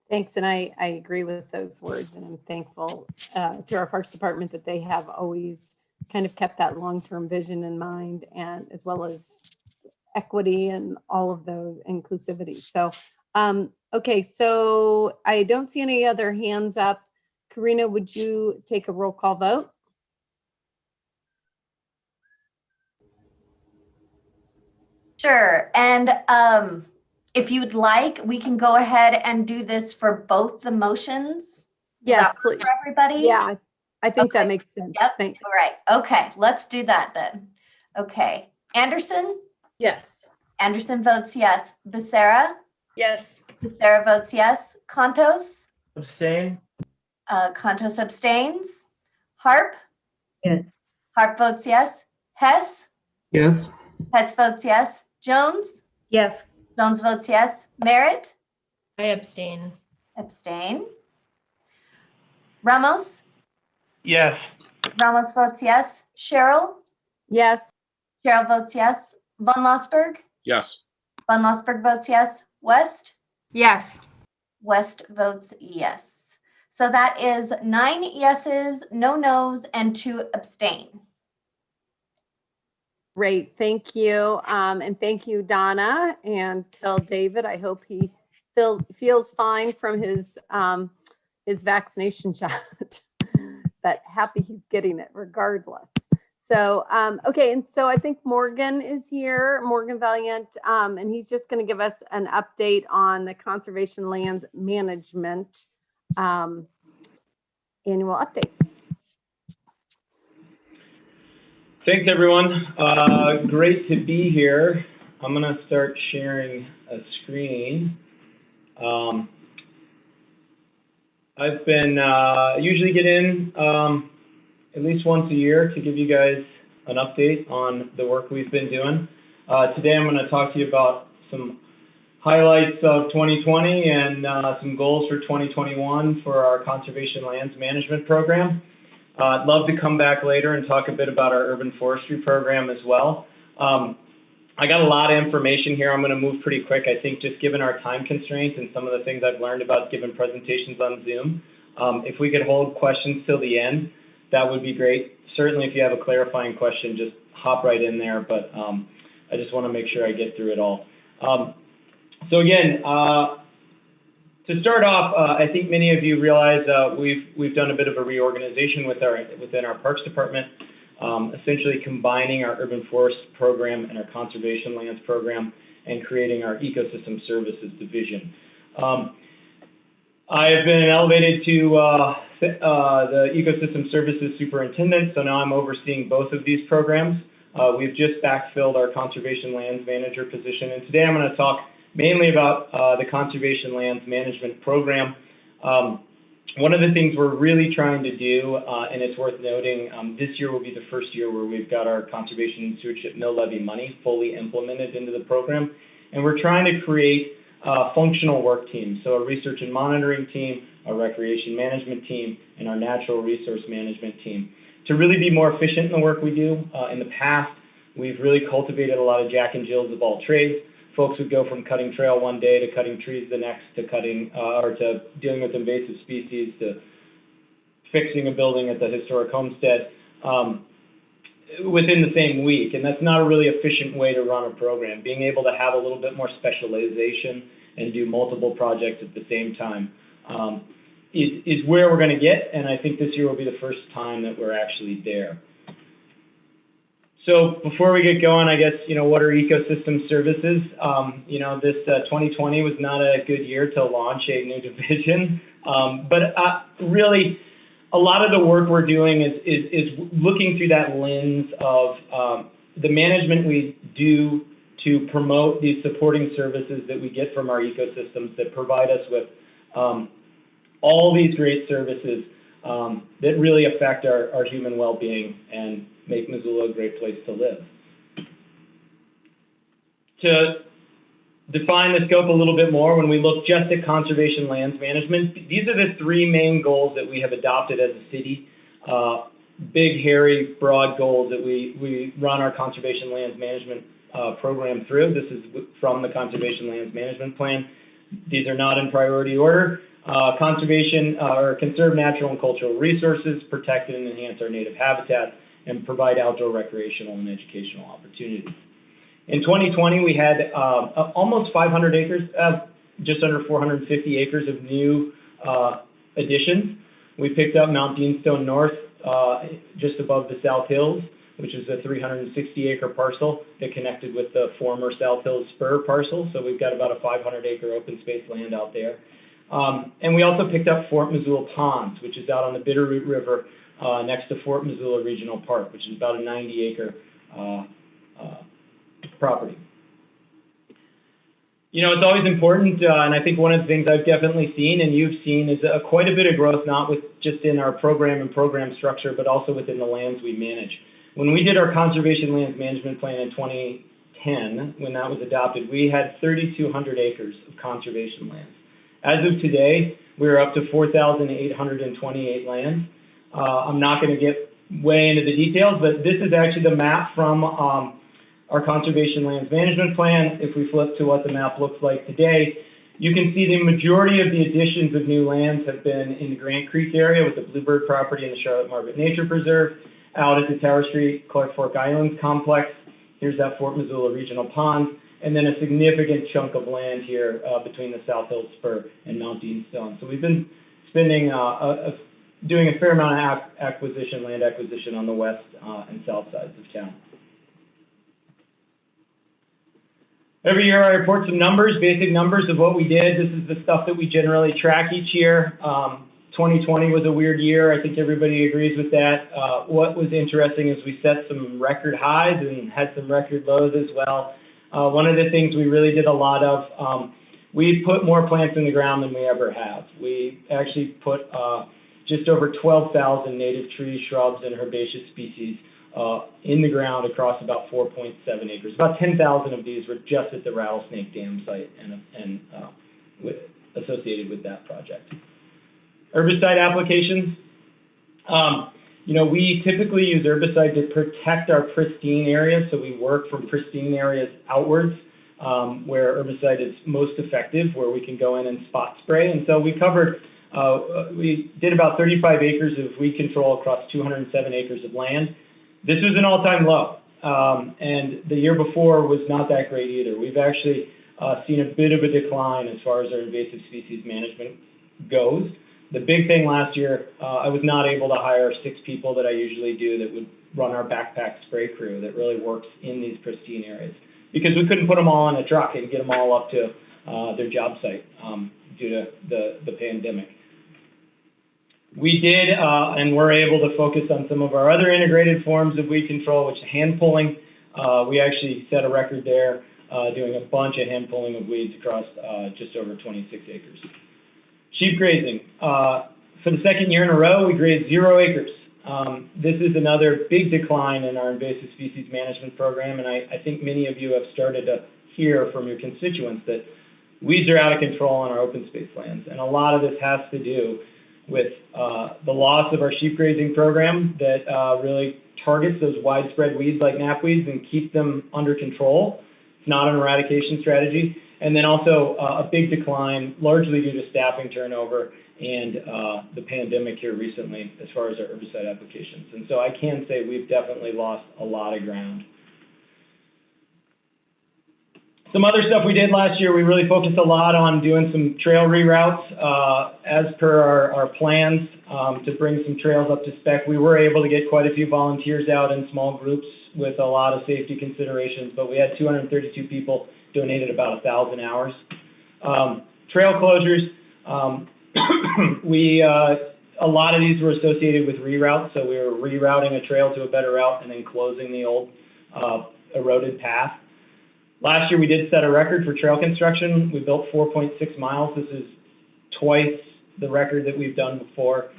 Thanks, and I agree with those words, and I'm thankful to our Parks Department that they have always kind of kept that long-term vision in mind, and as well as equity and all of those inclusivity. So, okay, so I don't see any other hands up. Karina, would you take a roll call vote? Sure, and if you'd like, we can go ahead and do this for both the motions. Yes, please. For everybody? Yeah, I think Okay. that makes sense. Yep. Thank you. All right. Okay, let's do that then. Okay. Anderson? Yes. Anderson votes yes. Becerra? Yes. Becerra votes yes. Contos? Abstain? Contos abstains. Harp? Yes. Harp votes yes. Hess? Yes. Hess votes yes. Jones? Yes. Jones votes yes. Merritt? I abstain. Abstain. Ramos? Yes. Ramos votes yes. Cheryl? Yes. Cheryl votes yes. Von Lossberg? Yes. Von Lossberg votes yes. West? Yes. West votes yes. So that is 9 yeses, no nos, and 2 abstain. Great, thank you. And thank you, Donna, and tell David, I hope he feels fine from his vaccination shot, but happy he's getting it regardless. So, okay, and so I think Morgan is here, Morgan Valiant, and he's just going to give us an update on the conservation lands management annual update. Thanks, everyone. Great to be here. I'm going to start sharing a screen. I've been usually get in at least once a year to give you guys an update on the work we've been doing. Today, I'm going to talk to you about some highlights of 2020 and some goals for 2021 for our conservation lands management program. I'd love to come back later and talk a bit about our urban forestry program as well. I got a lot of information here. I'm going to move pretty quick. I think just given our time constraints and some of the things I've learned about giving presentations on Zoom, if we could hold questions till the end, that would be great. Certainly, if you have a clarifying question, just hop right in there. But I just want to make sure I get through it all. So again, to start off, I think many of you realize we've done a bit of a reorganization within our Parks Department, essentially combining our urban forest program and our conservation lands program and creating our ecosystem services division. I have been elevated to the ecosystem services superintendent, so now I'm overseeing both of these programs. We've just backfilled our conservation lands manager position, and today I'm going to talk mainly about the conservation lands management program. One of the things we're really trying to do, and it's worth noting, this year will be the first year where we've got our conservation and stewardship mill levy money fully implemented into the program, and we're trying to create functional work teams, so a research and monitoring team, a recreation management team, and our natural resource management team, to really be more efficient in the work we do. In the past, we've really cultivated a lot of Jack and Jills of all trades. Folks would go from cutting trail one day to cutting trees the next, to cutting or to dealing with invasive species, to fixing a building at the historic homestead within the same week. And that's not a really efficient way to run a program. Being able to have a little bit more specialization and do multiple projects at the same time is where we're going to get. And I think this year will be the first time that we're actually there. So before we get going, I guess, what are ecosystem services? This 2020 was not a good year to launch a new division, but really a lot of the work we're doing is looking through that lens of the management we do to promote these supporting services that we get from our ecosystems that provide us with all these great services that really affect our human well-being and make Missoula a great place to live. To define the scope a little bit more, when we look just at conservation lands management, these are the three main goals that we have adopted as a city. Big, hairy, broad goals that we run our conservation lands management program through. This is from the Conservation Lands Management Plan. These are not in priority order. Conservation or conserve natural and cultural resources, protect and enhance our native habitats, and provide outdoor recreational and educational opportunities. In 2020, we had almost 500 acres, just under 450 acres of new additions. We picked up Mount Beanstone North, just above the South Hills, which is a 360-acre parcel that connected with the former South Hills Spur parcel. So we've got about a 500-acre open space land out there. And we also picked up Fort Missoula Ponds, which is out on the Bitterroot River next to Fort Missoula Regional Park, which is about a 90-acre property. It's always important, and I think one of the things I've definitely seen, and you've seen, is quite a bit of growth, not with just in our program and program structure, but also within the lands we manage. When we did our Conservation Lands Management Plan in 2010, when that was adopted, we had 3,200 acres of conservation lands. As of today, we're up to 4,828 lands. I'm not going to get way into the details, but this is actually the map from our Conservation Lands Management Plan. If we flip to what the map looks like today, You can see the majority of the additions of new lands have been in the Grant Creek area with the Bluebird property and the Charlotte Margaret Nature Preserve, out at the Tower Street Clark Fork Islands complex. Here's that Fort Missoula Regional Pond, and then a significant chunk of land here between the South Hill Spur and Mount Beanstone. So we've been spending, doing a fair amount of land acquisition on the west and south sides of town. Every year I report some numbers, basic numbers of what we did. This is the stuff that we generally track each year. 2020 was a weird year. I think everybody agrees with that. What was interesting is we set some record highs and had some record lows as well. One of the things we really did a lot of, we put more plants in the ground than we ever have. We actually put just over 12,000 native trees, shrubs, and herbaceous species in the ground across about 4.7 acres. About 10,000 of these were just at the Rattlesnake Dam site and associated with that project. Herbicide applications. You know, we typically use herbicide to protect our pristine areas, so we work from pristine areas outwards, where herbicide is most effective, where we can go in and spot spray. And so we covered, we did about 35 acres of weed control across 207 acres of land. This was an all-time low, and the year before was not that great either. We've actually seen a bit of a decline as far as our invasive species management goes. The big thing last year, I was not able to hire 6 people that I usually do that would run our backpack spray crew that really works in these pristine areas, because we couldn't put them all on a truck and get them all up to their job site due to the pandemic. We did and were able to focus on some of our other integrated forms of weed control, which is hand pulling. We actually set a record there, doing a bunch of hand pulling of weeds across just over 26 acres. Sheep grazing. For the second year in a row, we grazed 0 acres. This is another big decline in our invasive species management program, and I think many of you have started to hear from your constituents that weeds are out of control on our open space lands, and a lot of this has to do with the loss of our sheep grazing program that really targets those widespread weeds like knapweeds and keeps them under control. It's not an eradication strategy. And then also a big decline, largely due to staffing turnover and the pandemic here recently as far as our herbicide applications. And so I can say we've definitely lost a lot of ground. Some other stuff we did last year, we really focused a lot on doing some trail reroutes as per our plans to bring some trails up to spec. We were able to get quite a few volunteers out in small groups with a lot of safety considerations, but we had 232 people donated about 1,000 hours. Trail closures, a lot of these were associated with reroutes, so we were rerouting a trail to a better route and then closing the old eroded path. Last year we did set a record for trail construction. We built 4.6 miles. This is twice the record that we've done before.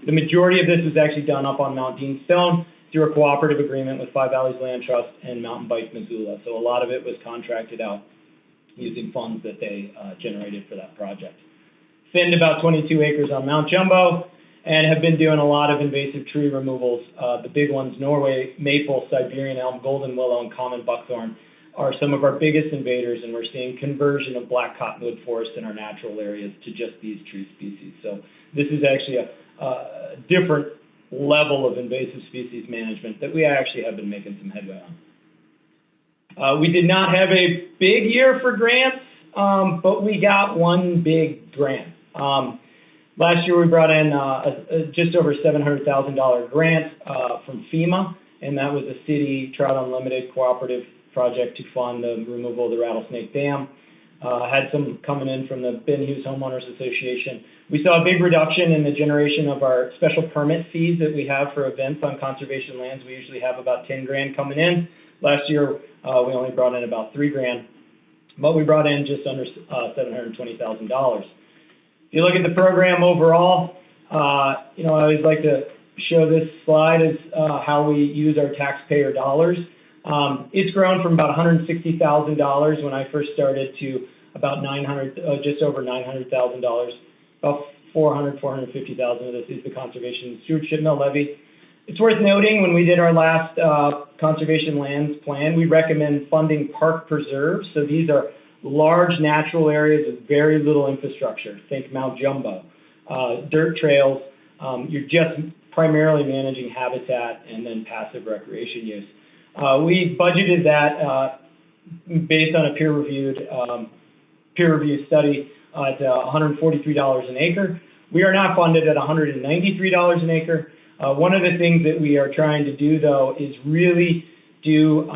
The majority of this was actually done up on Mount Beanstone through a cooperative agreement with Five Valleys Land Trust and Mountain Bike Missoula. So a lot of it was contracted out using funds that they generated for that project. Thinned about 22 acres on Mount Jumbo and have been doing a lot of invasive tree removals. The big ones, Norway maple, Siberian elm, golden willow, and common buckthorn are some of our biggest invaders, and we're seeing conversion of black cottonwood forests in our natural areas to just these tree species. So this is actually a different level of invasive species management that we actually have been making some headway on. We did not have a big year for grants, but we got one big grant. Last year we brought in just over $700,000 grant from FEMA, and that was a city Trout Unlimited cooperative project to fund the removal of the Rattlesnake Dam. Had some coming in from the Ben Hughes Homeowners Association. We saw a big reduction in the generation of our special permit fees that we have for events on conservation lands. We usually have about 10 grand coming in. Last year, we only brought in about 3 grand, but we brought in just under $720,000. If you look at the program overall, you know, I always like to show this slide as how we use our taxpayer dollars. It's grown from about $160,000 when I first started to about just over $900,000. About $450,000 of this is the Conservation Stewardship Mill Levy. It's worth noting when we did our last conservation lands plan, we recommend funding park preserves. So these are large natural areas with very little infrastructure. Think Mount Jumbo. Dirt trails, you're just primarily managing habitat and then passive recreation use. We budgeted that based on a peer-reviewed study at $143 an acre. We are now funded at $193 an acre. One of the things that we are trying to do, though, is really do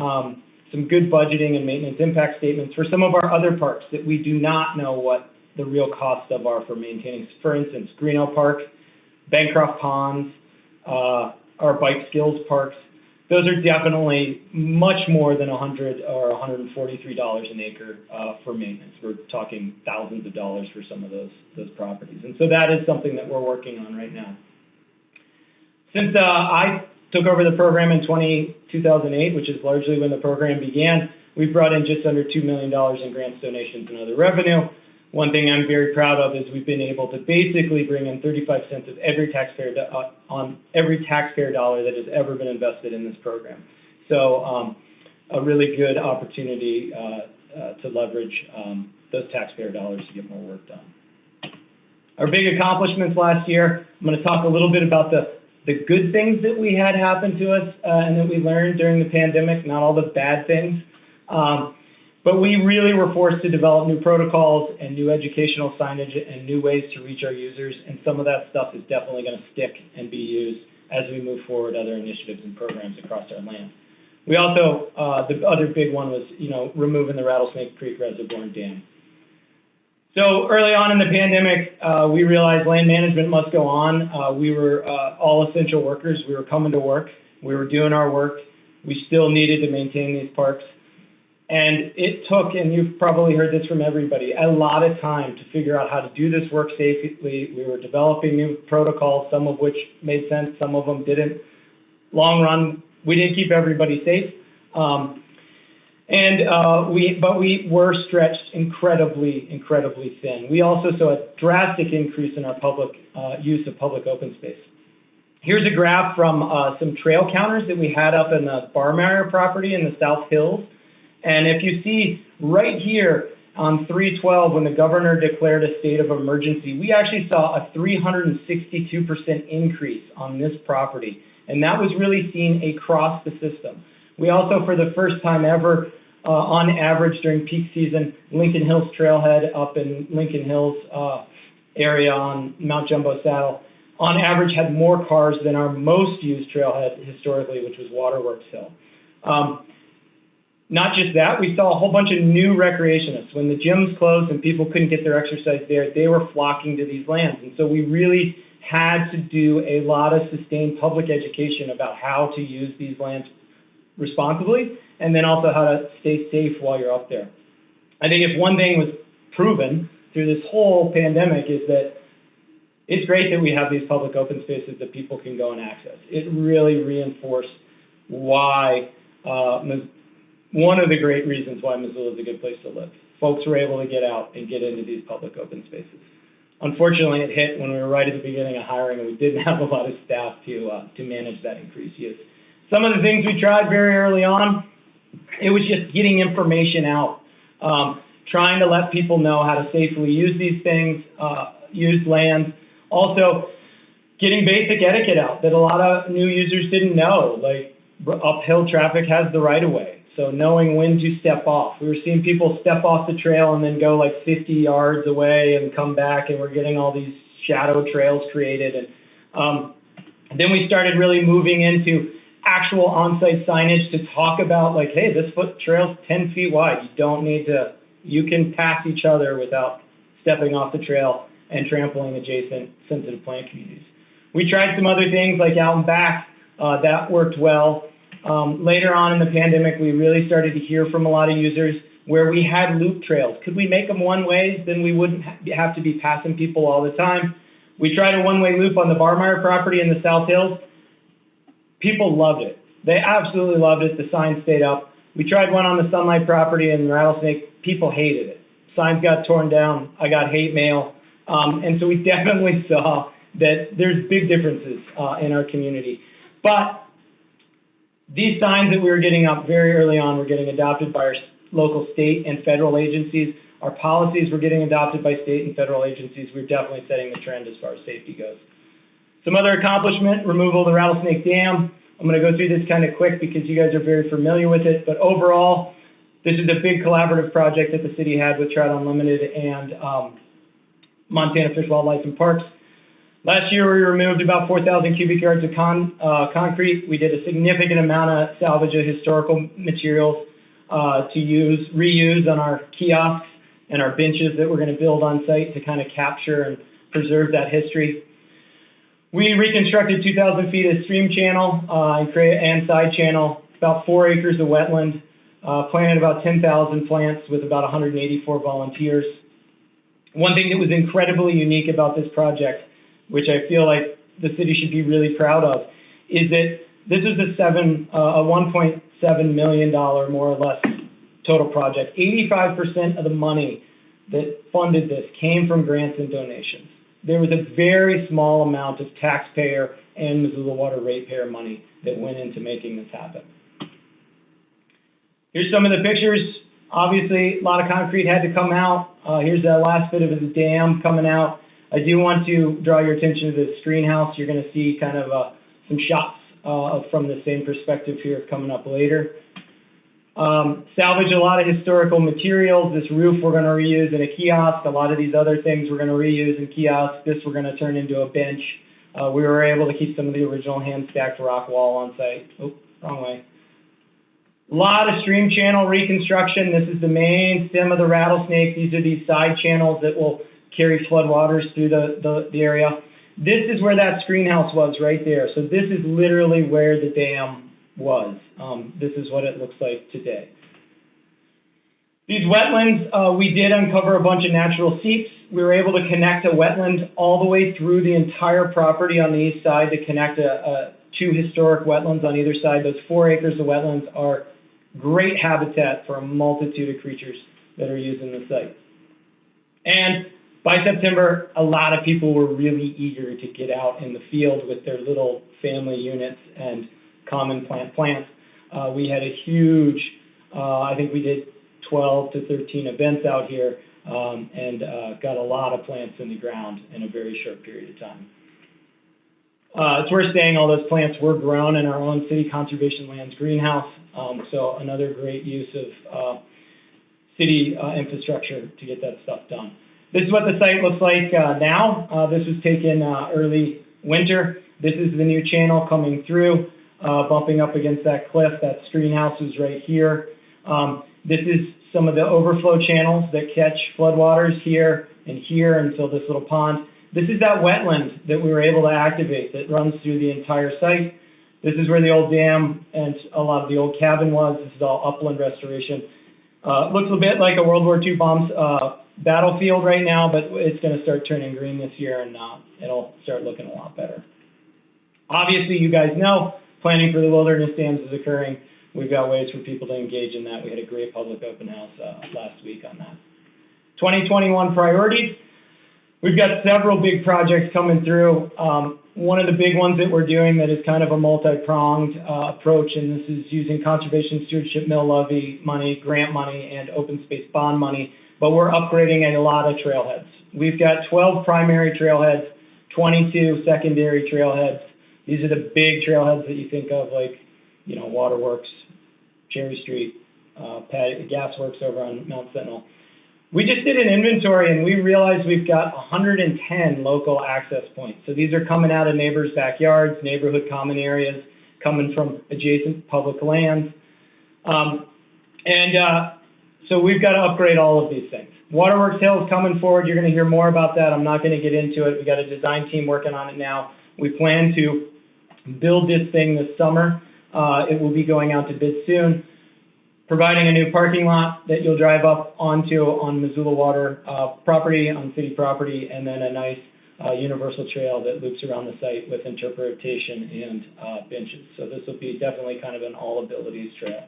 some good budgeting and maintenance impact statements for some of our other parks that we do not know what the real costs of are for maintaining. For instance, Greeno Park, Bancroft Ponds, our Bike Skills parks. Those are definitely much more than $100 or $143 an acre for maintenance. We're talking thousands of dollars for some of those properties. And so that is something that we're working on right now. Since I took over the program in 2008, which is largely when the program began, we've brought in just under $2 million in grants, donations, and other revenue. One thing I'm very proud of is we've been able to basically bring in 35 cents of every taxpayer on every taxpayer dollar that has ever been invested in this program. So a really good opportunity to leverage those taxpayer dollars to get more work done. Our big accomplishments last year, I'm going to talk a little bit about the good things that we had happen to us and that we learned during the pandemic, not all the bad things. But we really were forced to develop new protocols and new educational signage and new ways to reach our users. And some of that stuff is definitely going to stick and be used as we move forward other initiatives and programs across our land. We also, the other big one was, removing the Rattlesnake Creek Reservoir and Dam. So early on in the pandemic, we realized land management must go on. We were all essential workers. We were coming to work. We were doing our work. We still needed to maintain these parks. And it took, and you've probably heard this from everybody, a lot of time to figure out how to do this work safely. We were developing new protocols, some of which made sense, some of them didn't. Long run, we didn't keep everybody safe. But we were stretched incredibly thin. We also saw a drastic increase in our public use of public open space. Here's a graph from some trail counters that we had up in the Barmeyer property in the South Hills. And if you see right here on 3/12, when the governor declared a state of emergency, we actually saw a 362% increase on this property. And that was really seen across the system. We also, for the first time ever, on average during peak season, Lincoln Hills Trailhead up in Lincoln Hills area on Mount Jumbo Saddle, on average had more cars than our most used trailhead historically, which was Waterworks Hill. Not just that, we saw a whole bunch of new recreationists. When the gyms closed and people couldn't get their exercise there, they were flocking to these lands. And so we really had to do a lot of sustained public education about how to use these lands responsibly, and then also how to stay safe while you're up there. I think if one thing was proven through this whole pandemic is that it's great that we have these public open spaces that people can go and access. It really reinforced why one of the great reasons why Missoula is a good place to live. Folks were able to get out and get into these public open spaces. Unfortunately, it hit when we were right at the beginning of hiring and we didn't have a lot of staff to manage that increased use. Some of the things we tried very early on, it was just getting information out, trying to let people know how to safely use these things, use lands. Also, getting basic etiquette out that a lot of new users didn't know, like uphill traffic has the right of way. So knowing when to step off. We were seeing people step off the trail and then go like 50 yards away and come back, and we're getting all these shadow trails created. And then we started really moving into actual on-site signage to talk about like, hey, this foot trail's 10 feet wide. You can pass each other without stepping off the trail and trampling adjacent sensitive plant communities. We tried some other things like out and back. That worked well. Later on in the pandemic, we really started to hear from a lot of users where we had loop trails. Could we make them one-ways? Then we wouldn't have to be passing people all the time. We tried a one-way loop on the Barmeyer property in the South Hills. People loved it. They absolutely loved it. The sign stayed up. We tried one on the Sunlight property in Rattlesnake. People hated it. Signs got torn down. I got hate mail. And so we definitely saw that there's big differences in our community. But these signs that we were getting up very early on were getting adopted by our local state and federal agencies. Our policies were getting adopted by state and federal agencies. We're definitely setting the trend as far as safety goes. Some other accomplishment, removal of the Rattlesnake Dam. I'm going to go through this kind of quick because you guys are very familiar with it, but overall, this is a big collaborative project that the city had with Trout Unlimited and Montana Fish, Wildlife, and Parks. Last year, we removed about 4,000 cubic yards of concrete. We did a significant amount of salvage of historical materials to reuse on our kiosks and our benches that we're going to build on site to kind of capture and preserve that history. We reconstructed 2,000 feet of stream channel and side channel, about 4 acres of wetland, planted about 10,000 plants with about 184 volunteers. One thing that was incredibly unique about this project, which I feel like the city should be really proud of, is that this is a $1.7 million, more or less, total project. 85% of the money that funded this came from grants and donations. There was a very small amount of taxpayer and Missoula Water ratepayer money that went into making this happen. Here's some of the pictures. Obviously, a lot of concrete had to come out. Here's the last bit of the dam coming out. I do want to draw your attention to the screen house. You're going to see kind of some shots from the same perspective here coming up later. Salvage a lot of historical materials. This roof we're going to reuse in a kiosk. A lot of these other things we're going to reuse in kiosks. This we're going to turn into a bench. We were able to keep some of the original hand-stacked rock wall on site. Oh, wrong way. A lot of stream channel reconstruction. This is the main stem of the Rattlesnake. These are these side channels that will carry flood waters through the area. This is where that screen house was right there. So this is literally where the dam was. This is what it looks like today. These wetlands, we did uncover a bunch of natural seeps. We were able to connect a wetland all the way through the entire property on the east side to connect two historic wetlands on either side. Those 4 acres of wetlands are great habitat for a multitude of creatures that are using the site. And by September, a lot of people were really eager to get out in the field with their little family units and common plants. We had a huge, I think we did 12 to 13 events out here and got a lot of plants in the ground in a very short period of time. It's worth saying all those plants were grown in our own city conservation lands greenhouse, so another great use of city infrastructure to get that stuff done. This is what the site looks like now. This was taken early winter. This is the new channel coming through, bumping up against that cliff. That screen house is right here. This is some of the overflow channels that catch floodwaters here and fill this little pond. This is that wetland that we were able to activate that runs through the entire site. This is where the old dam and a lot of the old cabin was. This is all upland restoration. Looks a bit like a World War II bombs battlefield right now, but it's going to start turning green this year and it'll start looking a lot better. Obviously, you guys know, planning for the wilderness dams is occurring. We've got ways for people to engage in that. We had a great public open house last week on that. 2021 priorities. We've got several big projects coming through. One of the big ones that we're doing that is kind of a multi-pronged approach, and this is using conservation stewardship mill levy money, grant money, and open space bond money, but we're upgrading a lot of trailheads. We've got 12 primary trailheads, 22 secondary trailheads. These are the big trailheads that you think of, like, you know, Waterworks, Cherry Street, Gasworks over on Mount Sentinel. We just did an inventory and we realized we've got 110 local access points. So these are coming out of neighbors' backyards, neighborhood common areas, coming from adjacent public lands. So we've got to upgrade all of these things. Waterworks Hills coming forward. You're going to hear more about that. I'm not going to get into it. We got a design team working on it now. We plan to build this thing this summer. It will be going out to bid soon. Providing a new parking lot that you'll drive up onto on Missoula Water property, on city property, and then a nice universal trail that loops around the site with interpretation and benches. So this will be definitely kind of an all abilities trail.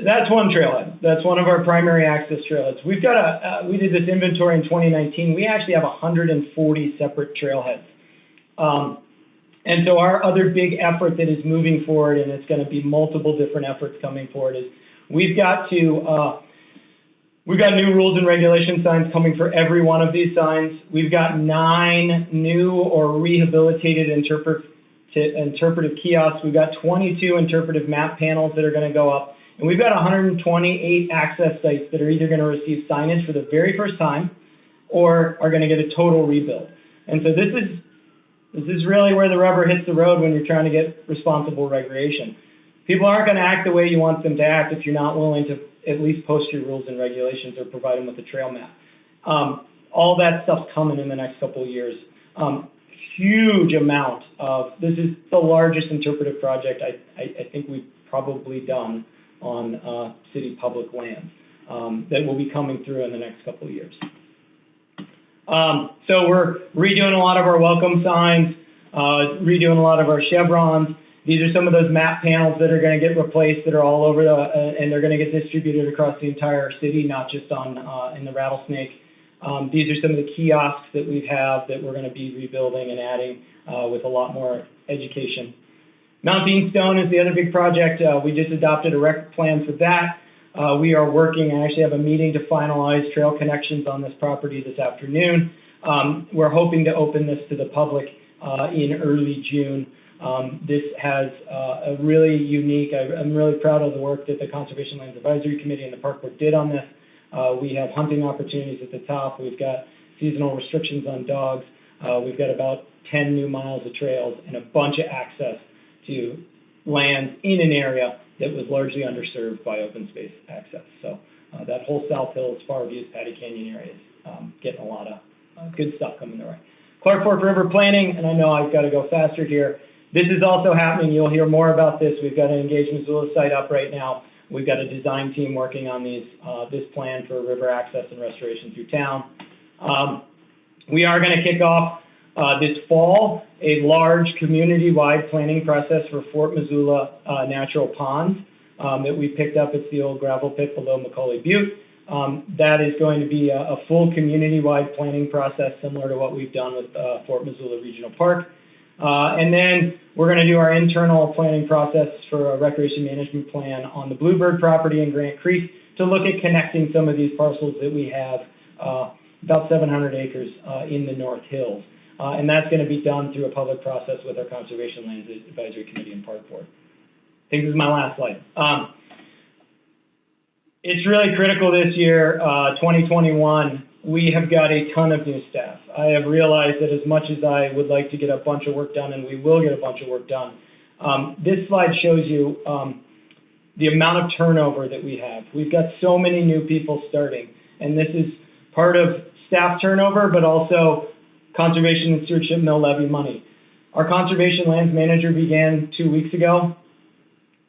That's one trailhead. That's one of our primary access trailheads. We've got we did this inventory in 2019. We actually have 140 separate trailheads. And so our other big effort that is moving forward, and it's going to be multiple different efforts coming forward, is we've got to We've got new rules and regulation signs coming for every one of these signs. We've got 9 new or rehabilitated interpretive kiosks. We've got 22 interpretive map panels that are going to go up. And we've got 128 access sites that are either going to receive signage for the very first time or are going to get a total rebuild. And so this is really where the rubber hits the road when you're trying to get responsible recreation. People aren't going to act the way you want them to act if you're not willing to at least post your rules and regulations or provide them with a trail map. All that stuff's coming in the next couple of years. Huge amount of, this is the largest interpretive project I think we've probably done on city public land that will be coming through in the next couple of years. So we're redoing a lot of our welcome signs, redoing a lot of our chevrons. These are some of those map panels that are going to get replaced that are all over and they're going to get distributed across the entire city, not just on in the Rattlesnake. These are some of the kiosks that we have that we're going to be rebuilding and adding with a lot more education. Mount Beanstone is the other big project. We just adopted a rec plan for that. We are working, I actually have a meeting to finalize trail connections on this property this afternoon. We're hoping to open this to the public in early June. This has a really unique, I'm really proud of the work that the Conservation Lands Advisory Committee and the Park Board did on this. We have hunting opportunities at the top. We've got seasonal restrictions on dogs. We've got about 10 new miles of trails and a bunch of access to lands in an area that was largely underserved by open space access. So that whole South Hills, Far Views, Patty Canyon area is getting a lot of good stuff coming their way. Clark Fork River planning, and I know I've got to go faster here. This is also happening. You'll hear more about this. We've got an Engage Missoula site up right now. We've got a design team working on this plan for river access and restoration through town. We are going to kick off this fall a large community-wide planning process for Fort Missoula Natural Ponds that we picked up. It's the old gravel pit below Macaulay Butte. That is going to be a full community-wide planning process similar to what we've done with Fort Missoula Regional Park. And then we're going to do our internal planning process for a recreation management plan on the Bluebird property in Grant Creek to look at connecting some of these parcels that we have, about 700 acres in the North Hills. And that's going to be done through a public process with our Conservation Lands Advisory Committee and Park Board. I think this is my last slide. It's really critical this year, 2021. We have got a ton of new staff. I have realized that as much as I would like to get a bunch of work done, and we will get a bunch of work done, this slide shows you the amount of turnover that we have. We've got so many new people starting, and this is part of staff turnover, but also conservation and stewardship mill levy money. Our conservation lands manager began 2 weeks ago.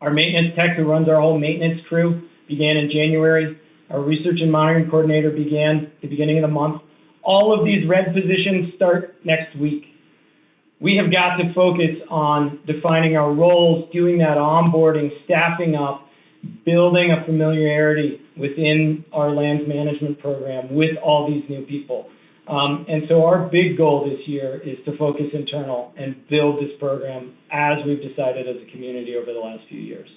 Our maintenance tech, who runs our whole maintenance crew, began in January. Our research and monitoring coordinator began at the beginning of the month. All of these red positions start next week. We have got to focus on defining our roles, doing that onboarding, staffing up, building a familiarity within our lands management program with all these new people. And so our big goal this year is to focus internal and build this program as we've decided as a community over the last few years.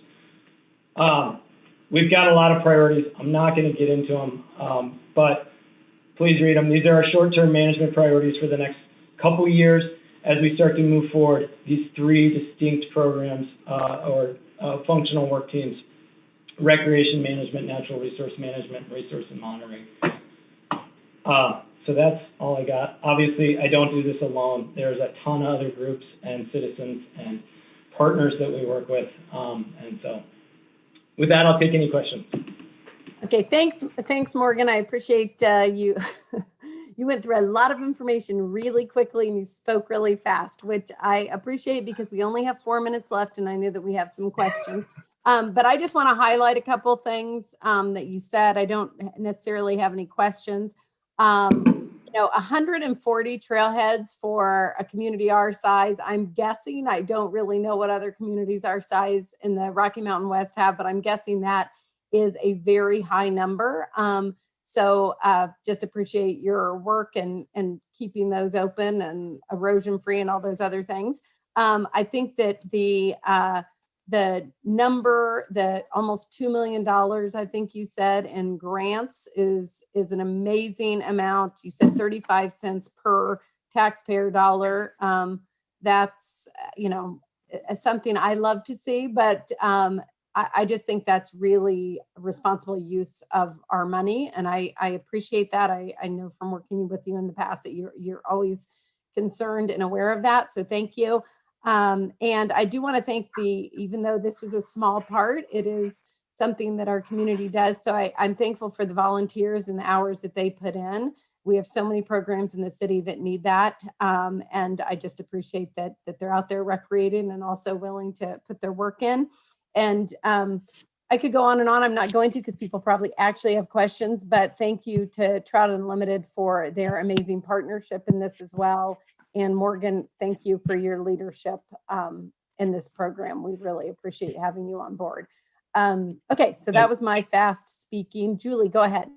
We've got a lot of priorities. I'm not going to get into them, but please read them. These are our short-term management priorities for the next couple of years as we start to move forward these 3 distinct programs or functional work teams: recreation management, natural resource management, resource and monitoring. So that's all I got. Obviously, I don't do this alone. There's a ton of other groups and citizens and partners that we work with. And so with that, I'll take any questions. Okay, thanks, Morgan. I appreciate you. You went through a lot of information really quickly and you spoke really fast, which I appreciate because we only have 4 minutes left and I know that we have some questions. But I just want to highlight a couple things that you said. I don't necessarily have any questions. 140 trailheads for a community our size. I'm guessing, I don't really know what other communities our size in the Rocky Mountain West have, but I'm guessing that is a very high number. So just appreciate your work and keeping those open and erosion free and all those other things. I think that the the almost $2 million, I think you said, in grants is an amazing amount. You said 35 cents per taxpayer dollar. That's, something I love to see, but I just think that's really responsible use of our money. And I appreciate that. I know from working with you in the past that you're always concerned and aware of that. So thank you. And I do want to thank even though this was a small part, it is something that our community does. So I'm thankful for the volunteers and the hours that they put in. We have so many programs in the city that need that. And I just appreciate that they're out there recreating and also willing to put their work in. And I could go on and on. I'm not going to, because people probably actually have questions, but thank you to Trout Unlimited for their amazing partnership in this as well. And Morgan, thank you for your leadership in this program. We really appreciate having you on board. Okay, so that was my fast speaking. Julie, go ahead.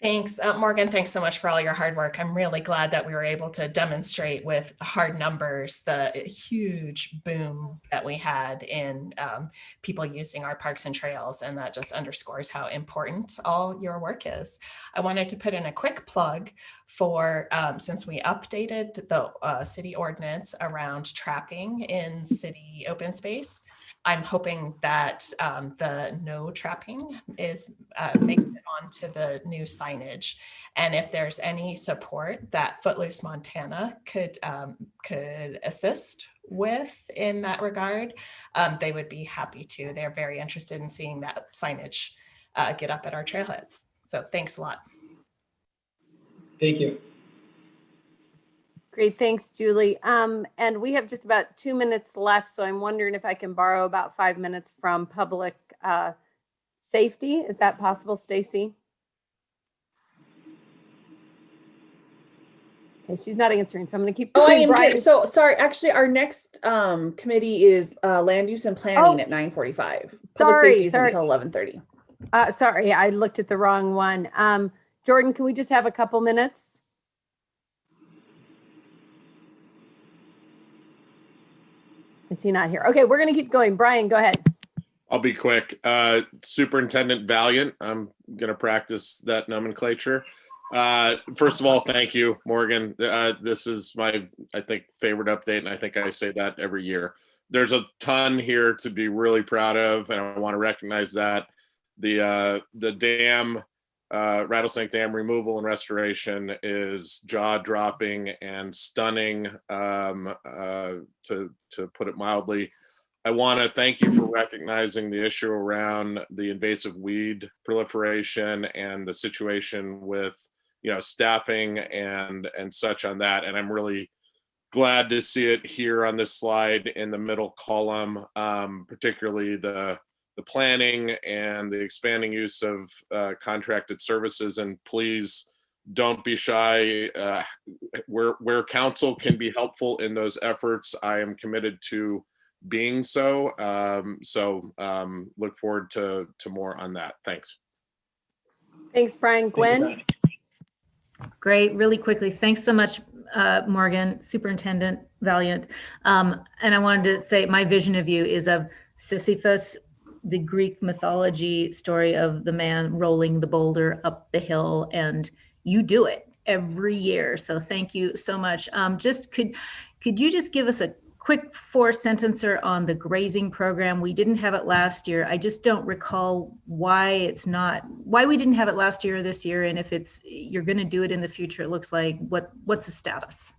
Thanks, Morgan. Thanks so much for all your hard work. I'm really glad that we were able to demonstrate with hard numbers the huge boom that we had in people using our parks and trails. And that just underscores how important all your work is. I wanted to put in a quick plug for, since we updated the city ordinance around trapping in city open space, I'm hoping that the no trapping is making it onto the new signage. And if there's any support that Footloose Montana could assist with in that regard, they would be happy to. They're very interested in seeing that signage get up at our trailheads. So thanks a lot. Thank you. Great, thanks, Julie. And we have just about 2 minutes left, so I'm wondering if I can borrow about 5 minutes from public safety. Is that possible, Stacy? Okay, she's not answering, so I'm going to keep going. Oh, I am Brian. here. So sorry, actually, our next committee is land use and planning at 9:45. Public safety is until 11:30. Sorry, I looked at the wrong one. Jordan, can we just have a couple minutes? Is he not here? Okay, we're going to keep going. Brian, go ahead. I'll be quick. Superintendent Valiant, I'm going to practice that nomenclature. First of all, thank you, Morgan. This is my, I think, favorite update, and I think I say that every year. There's a ton here to be really proud of, and I want to recognize that. The dam, Rattlesnake Dam removal and restoration is jaw-dropping and stunning, to put it mildly. I want to thank you for recognizing the issue around the invasive weed proliferation and the situation with, staffing and such on that. And I'm really glad to see it here on this slide in the middle column, particularly the planning and the expanding use of contracted services. And please don't be shy. Where council can be helpful in those efforts, I am committed to being so. Look forward to more on that. Thanks. Thanks, Brian. Gwen? Great, really quickly. Thanks so much, Morgan, Superintendent Valiant. And I wanted to say my vision of you is of Sisyphus, the Greek mythology story of the man rolling the boulder up the hill, and you do it every year. So thank you so much. Just could you just give us a quick 4-sentencer on the grazing program? We didn't have it last year. I just don't recall why we didn't have it last year or this year. And if you're going to do it in the future, it looks like, what's the status?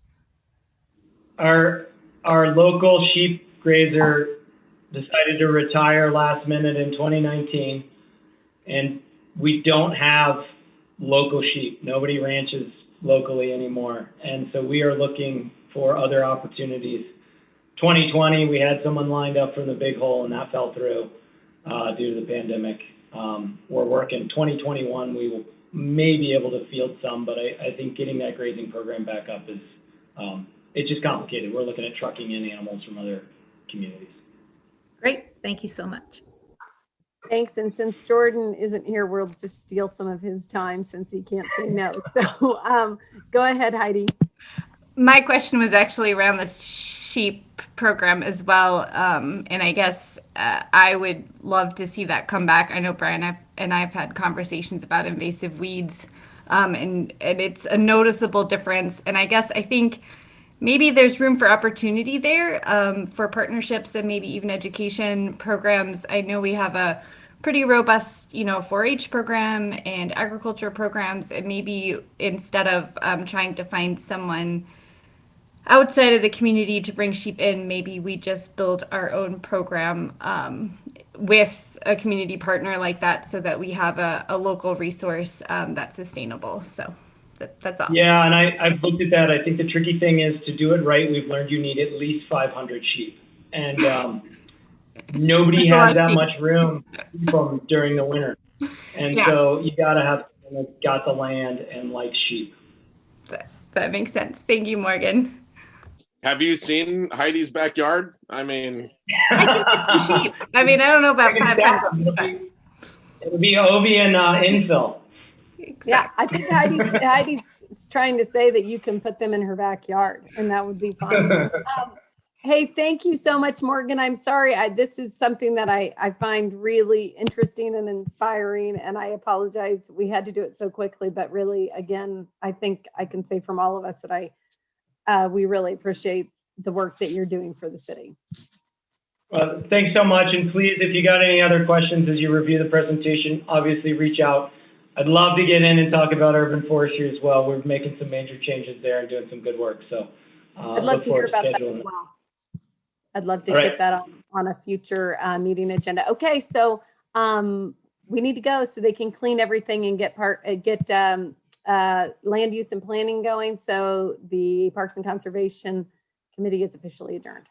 Our local sheep grazer decided to retire last minute in 2019, and we don't have local sheep. Nobody ranches locally anymore. And so we are looking for other opportunities. 2020, we had someone lined up from the Big Hole, and that fell through due to the pandemic. We're working 2021. We will may be able to field some, but I think getting that grazing program back up is, it's just complicated. We're looking at trucking in animals from other communities. Great. Thank you so much. Thanks. And since Jordan isn't here, we'll just steal some of his time since he can't say no. So go ahead, Heidi. My question was actually around the sheep program as well. And I guess I would love to see that come back. I know Brian and I've had conversations about invasive weeds, and it's a noticeable difference. And I think maybe there's room for opportunity there, for partnerships and maybe even education programs. I know we have a pretty robust, 4-H program and agriculture programs, and maybe instead of trying to find someone outside of the community to bring sheep in, maybe we just build our own program with a community partner like that, so that we have a local resource that's sustainable. So that's all. Yeah, and I've looked at that. I think the tricky thing is to do it right. We've learned you need at least 500 sheep, and nobody has that much room during the winter. And so you got to have someone that's got the land and likes sheep. That makes sense. Thank you, Morgan. Have you seen Heidi's backyard? I mean, I think it's the sheep. I mean, I don't know about 500. It'll be Ovi and infill. Exactly. Yeah, I think Heidi's trying to say that you can put them in her backyard, and that would be fun. Hey, thank you so much, Morgan. I'm sorry. This is something that I find really interesting and inspiring, and I apologize. We had to do it so quickly, but really, again, I think I can say from all of us that we really appreciate the work that you're doing for the city. Well, thanks so much. And please, if you got any other questions as you review the presentation, obviously reach out. I'd love to get in and talk about urban forestry as well. We're making some major changes there and doing some good work. So I'd love to hear about that as well. I'd love to get that on a future meeting agenda. Okay, so we need to go so they can clean everything and get land use and planning going. So the Parks and Conservation Committee is officially adjourned.